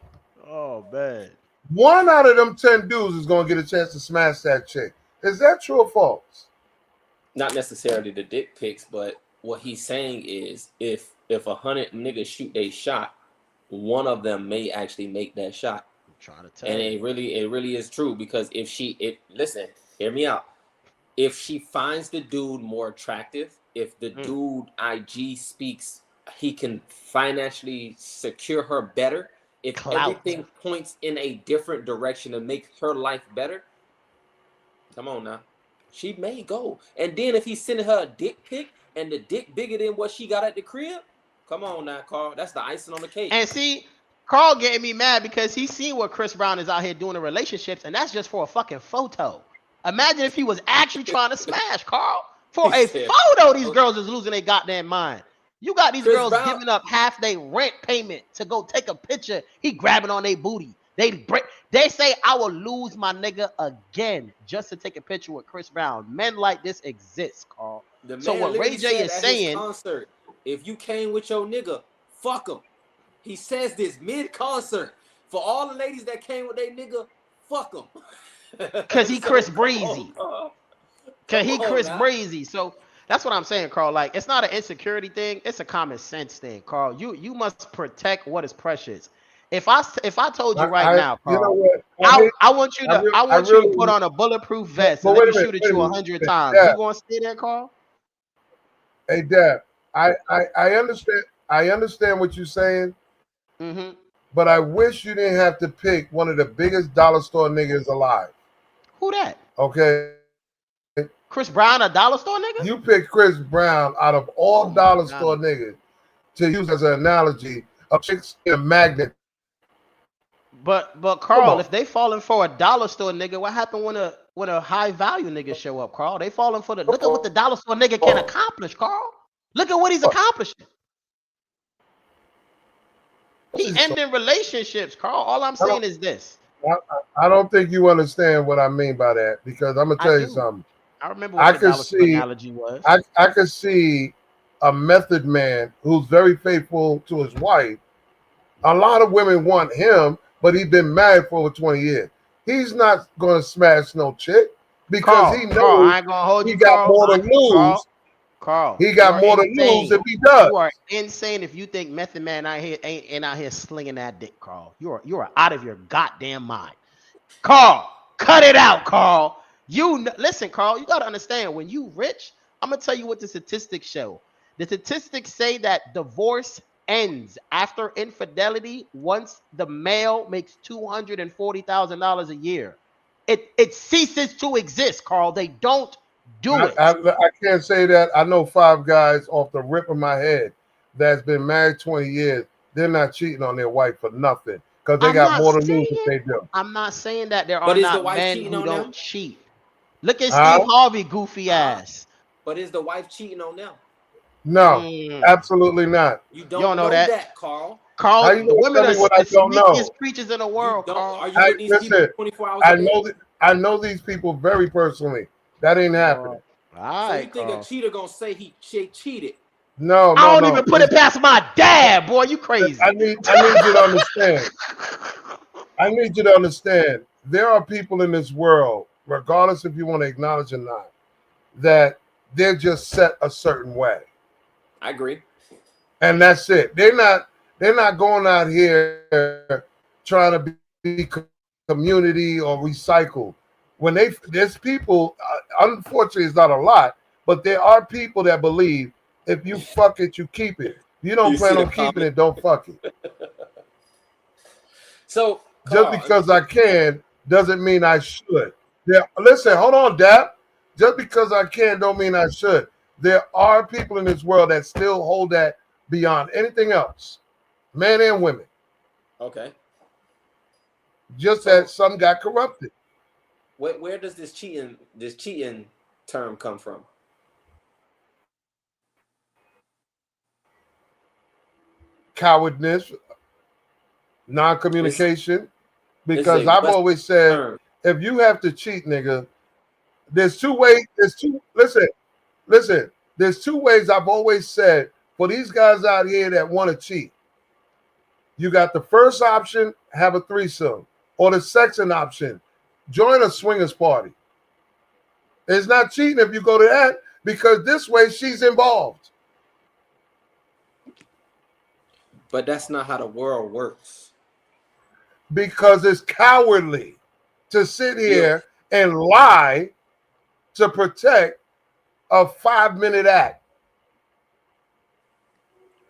Oh, man. 1 out of them 10 dudes is going to get a chance to smash that chick. Is that true or false? Not necessarily the dick pics, but what he's saying is if 100 niggas shoot a shot, one of them may actually make that shot. I'm trying to tell And you. it really is true, because listen, hear me out. If she finds the dude more attractive, if the dude IG speaks, he can financially secure her better. If Clout. everything points in a different direction to make her life better, come on now, she may go. And then if he's sending her a dick pic and the dick bigger than what she got at the crib, come on now, Carl. That's the icing on the cake. And see, Carl getting me mad because he's seen what Chris Brown is out here doing in relationships, and that's just for a fucking photo. Imagine if he was actually trying to smash, Carl. For a photo, these girls is losing their goddamn mind. You got these girls giving up half their rent payment to go take a picture. He grabbing on their booty. They say I will lose my nigga again just to take a picture with Chris Brown. Men like this exist, Carl. So what Ray J is saying, concert, if you came with your nigga, fuck him. He says this mid-concert. For all the ladies that came with their nigga, fuck him. Because he Chris Breezy. Because he Chris Breezy. So that's what I'm saying, Carl. Like, it's not an insecurity thing. It's a common sense thing, Carl. You must protect what is precious. If I told you now, Carl, you know what? I want you to put on a bulletproof vest and let me shoot at you 100 times. Dab. You gonna stay there, Carl? Hey, Dab, I understand. I understand what you're saying, but I wish you didn't have to pick one of the biggest dollar store niggas alive. Who that? Okay. Chris Brown, a dollar store nigga? You picked Chris Brown out of all dollar store niggas to use as an analogy of chicks in a magnet. But Carl, if they falling for a dollar store nigga, what happened when a high value nigga show up, Carl? They falling for look at what the dollar store nigga can accomplish, Carl. Look at what he's accomplishing. He ending relationships, Carl. All I'm saying is this. I don't think you understand what I mean by that, because I'm gonna tell you something. I remember what the dollar store analogy was. I could see a method man who's very faithful to his wife. A lot of women want him, but he's been married for over 20 years. He's not going to smash no chick because he knows he got more to lose. Carl, he got more to lose if he does. You are insane if you think Method Man ain't out here slinging that dick, Carl. You are out of your goddamn mind. Carl, cut it out, Carl. Listen, Carl, you got to understand, when you rich, I'm going to tell you what the statistics show. The statistics say that divorce ends after infidelity once the male makes $240,000 a year. It ceases to exist, Carl. They don't do it. I can't say that. I know 5 guys off the rip of my head that's been married 20 years. They're not cheating on their wife for nothing because they got more to lose if they do. I'm not saying that there are not men who don't cheat. Look at Steve Harvey, goofy ass. But is the wife cheating on them? No, absolutely not. You don't know that, Carl. Carl, the women are the sneakiest creatures in the world, Carl. Are you with these people 24 hours a day? I know these people very personally. That ain't happening. All right, so you think a cheater gonna say she cheated? No, I no, don't no. even put it past my dad, boy. You crazy. I need you to understand. I need you to understand. There are people in this world, regardless if you want to acknowledge or not, that they're just set a certain way. I agree. And that's it. They're not going out here trying to be community or recycle. There's people, unfortunately, it's not a lot, but there are people that believe if you fuck it, you keep it. If you don't You see plan the on keeping comment? it, don't fuck it. So, Just Carl, because I can doesn't mean I should. Listen, hold on, Dap. Just because I can don't mean I should. There are people in this world that still hold that beyond anything else, men and women. okay. Just So, that some got corrupted. where does this cheating term come from? Cowardness, This non-communication. this is Because a I've Western always said, term. if you have to cheat, nigga, there's two ways. Listen. There's two ways I've always said for these guys out here that want to cheat. You got the first option, have a threesome, or the second option, join a swingers party. It's not cheating if you go to that because this way she's involved. But that's not how the world works. Because it's cowardly to sit You here and lie to protect a 5-minute act.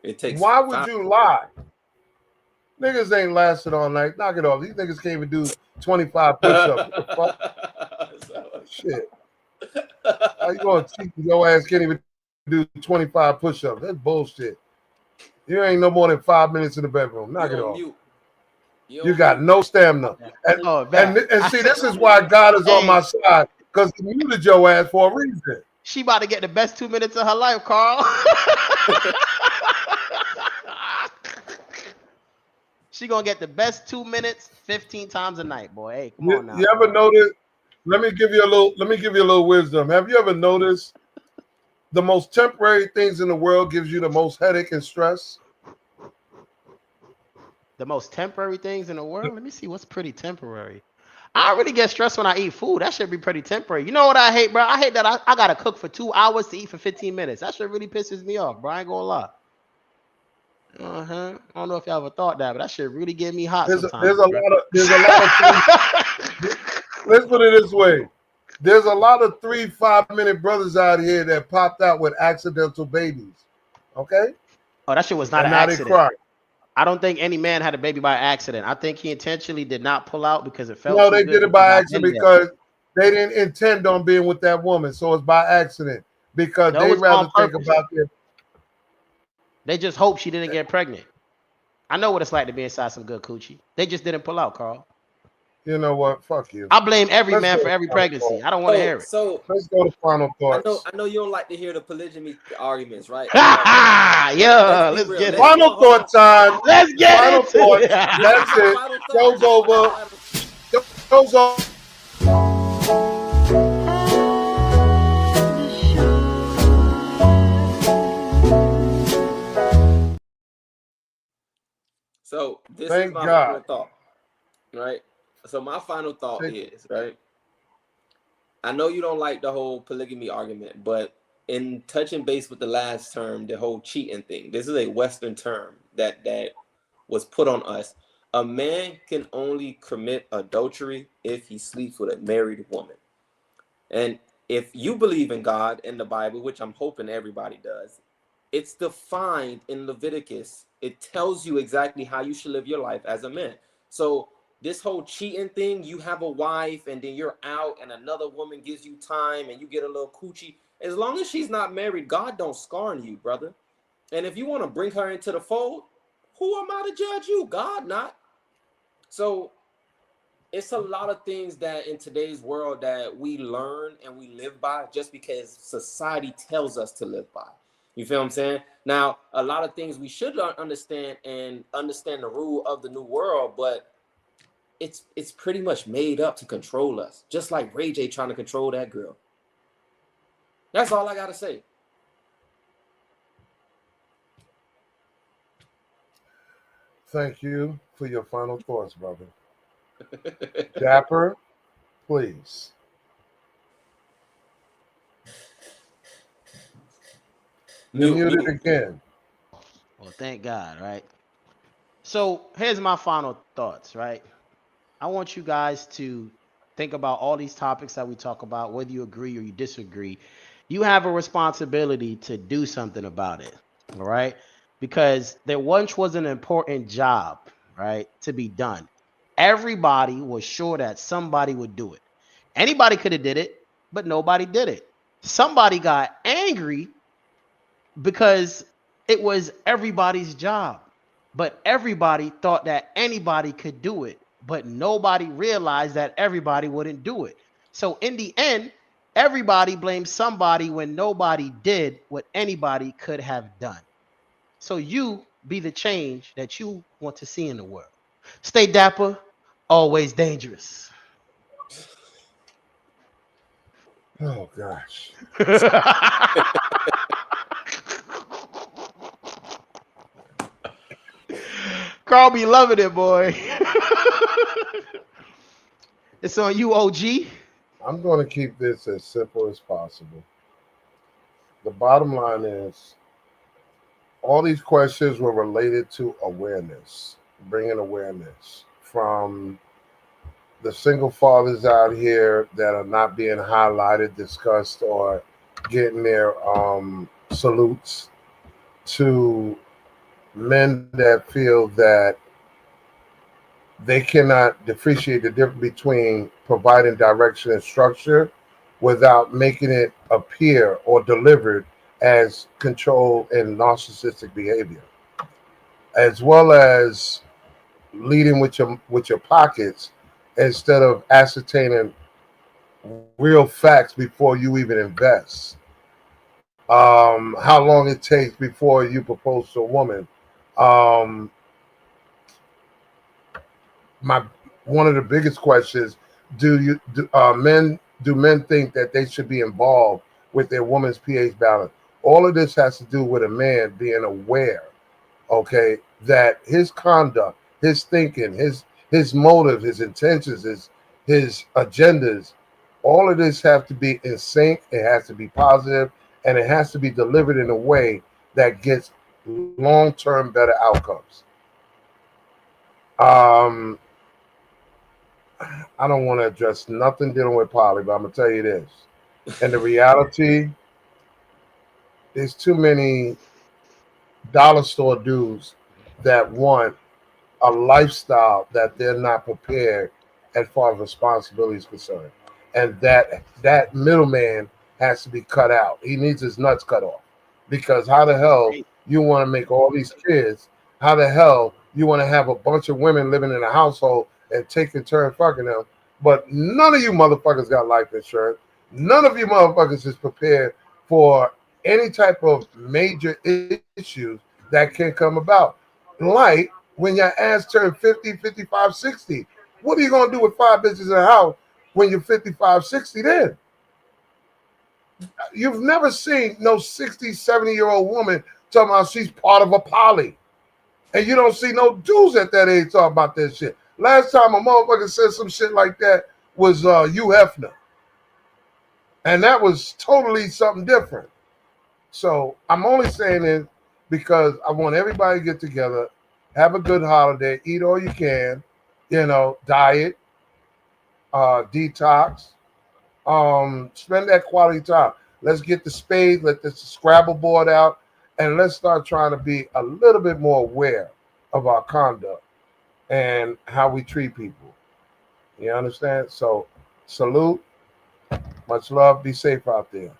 it takes Why would 5. you lie? Niggas ain't lasted all night. Knock it off. These niggas can't even do 25 push-ups. What the fuck? Shit. How you gonna cheat? Your ass can't even do 25 push-ups. That's bullshit. You ain't no more than 5 minutes in the bedroom. Knock it You on off. mute. You got no stamina. Oh, And man. see, this is why God is on Hey. my side, because he muted your ass for a reason. She about to get the best 2 minutes of her life, Carl. She gonna get the best 2 minutes 15 times a night, boy. Hey, come on now. You ever notice? Let me give you a little wisdom. Have you ever noticed the most temporary things in the world gives you the most headache and stress? The most temporary things in the world? Let me see what's pretty temporary. I really get stressed when I eat food. That should be pretty temporary. You know what I hate, bro? I hate that I gotta cook for 2 hours to eat for 15 minutes. That shit really pisses me off, bro. I ain't gonna lie. I don't know if y'all ever thought that, but that shit really get me hot sometimes. There's a lot of things. Let's put it this way. There's a lot of 3-5 minute brothers out here that popped out with accidental babies. Okay? Oh, that shit was not And an now accident. they cry. I don't think any man had a baby by accident. I think he intentionally did not pull out because it felt No, too they good did to it by not accident end there. because they didn't intend on being with that woman. So it's by accident because No, they it's rather on think purpose. about their. They just hope she didn't get pregnant. I know what it's like to be inside some good coochie. They just didn't pull out, Carl. You know what? Fuck you. I blame every Let's man go for to every final pregnancy. thoughts. I don't want to hear it. So Let's go to final I thoughts. know you don't like to hear the polygamy arguments, right? Yeah, Let's be let's real. get it. Final Hold on. thought time. Let's get Final into thoughts. it. That's This is my it. final thought. Show's This is my over. final- Show's over. So this Thank is my God. final thought, right? So my final thought is, right? I know you don't like the whole polygamy argument, but in touching base with the last term, the whole cheating thing, this is a Western term that was put on us. A man can only commit adultery if he sleeps with a married woman. And if you believe in God and the Bible, which I'm hoping everybody does, it's defined in Leviticus. It tells you exactly how you should live your life as a man. So this whole cheating thing, you have a wife and then you're out and another woman gives you time and you get a little coochie. As long as she's not married, God don't scorn you, brother. And if you want to bring her into the fold, who am I to judge you? God not. So it's a lot of things that in today's world that we learn and we live by just because society tells us to live by. You feel what I'm saying? Now, a lot of things we should understand and understand the rule of the new world, but it's pretty much made up to control us, just like Ray J trying to control that girl. That's all I gotta say. Thank you for your final thoughts, brother. Dapper, please. You're Mute, muted mute. again. Well, thank God, right? So here's my final thoughts, right? I want you guys to think about all these topics that we talk about, whether you agree or you disagree. You have a responsibility to do something about it, all right? Because there once was an important job, right, to be done. Everybody was sure that somebody would do it. Anybody could have did it, but nobody did it. Somebody got angry because it was everybody's job. But everybody thought that anybody could do it, but nobody realized that everybody wouldn't do it. So in the end, everybody blamed somebody when nobody did what anybody could have done. So you be the change that you want to see in the world. Stay dapper, always dangerous. Oh gosh. Carl be loving it, boy. It's on you, OG. I'm going to keep this as simple as possible. The bottom line is all these questions were related to awareness, bringing awareness from the single fathers out here that are not being highlighted, discussed, or getting their salutes to men that feel that they cannot differentiate the difference between providing direction and structure without making it appear or delivered as control and narcissistic behavior, as well as leading with your pockets instead of ascertaining real facts before you even invest. How long it takes before you propose to a woman. Um, my One of the biggest questions: do men think that they should be involved with their woman's pH balance? All of this has to do with a man being aware, okay, that his conduct, his thinking, his motive, his intentions, his agendas, all of this have to be in sync. It has to be positive, and it has to be delivered in a way that gets long-term better outcomes. Um, I don't want to address nothing dealing with poly, but I'm gonna tell you this. And the reality, there's too many dollar store dudes that want a lifestyle that they're not prepared as far as responsibility is concerned. And that middleman has to be cut out. He needs his nuts cut off. Because how the hell you want to make all these kids? How the hell you want to have a bunch of women living in a household and taking turn fucking them? But none of you motherfuckers got life insurance. None of you motherfuckers is prepared for any type of major issues that can come about. Like when your ass turn 50, 55, 60. What are you going to do with five bitches in a house when you're 55, 60 then? You've never seen no 60, 70-year-old woman talking about she's part of a poly. And you don't see no dudes at that age talking about that shit. Last time a motherfucker said some shit like that was Hugh Hefner. And that was totally something different. So I'm only saying it because I want everybody to get together, have a good holiday, eat all you can, diet, detox, spend that quality time. Let's get the spade, let the Scrabble board out, and let's start trying to be a little bit more aware of our conduct and how we treat people. You understand? So, salute, much love, be safe out there.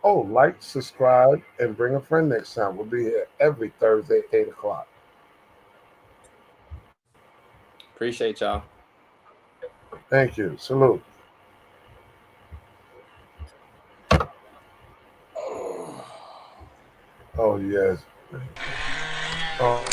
Oh, like, subscribe, and bring a friend next time. We'll be here every Thursday, 8 o'clock. Appreciate y'all. Thank you. Salute. Oh, yes. Oh.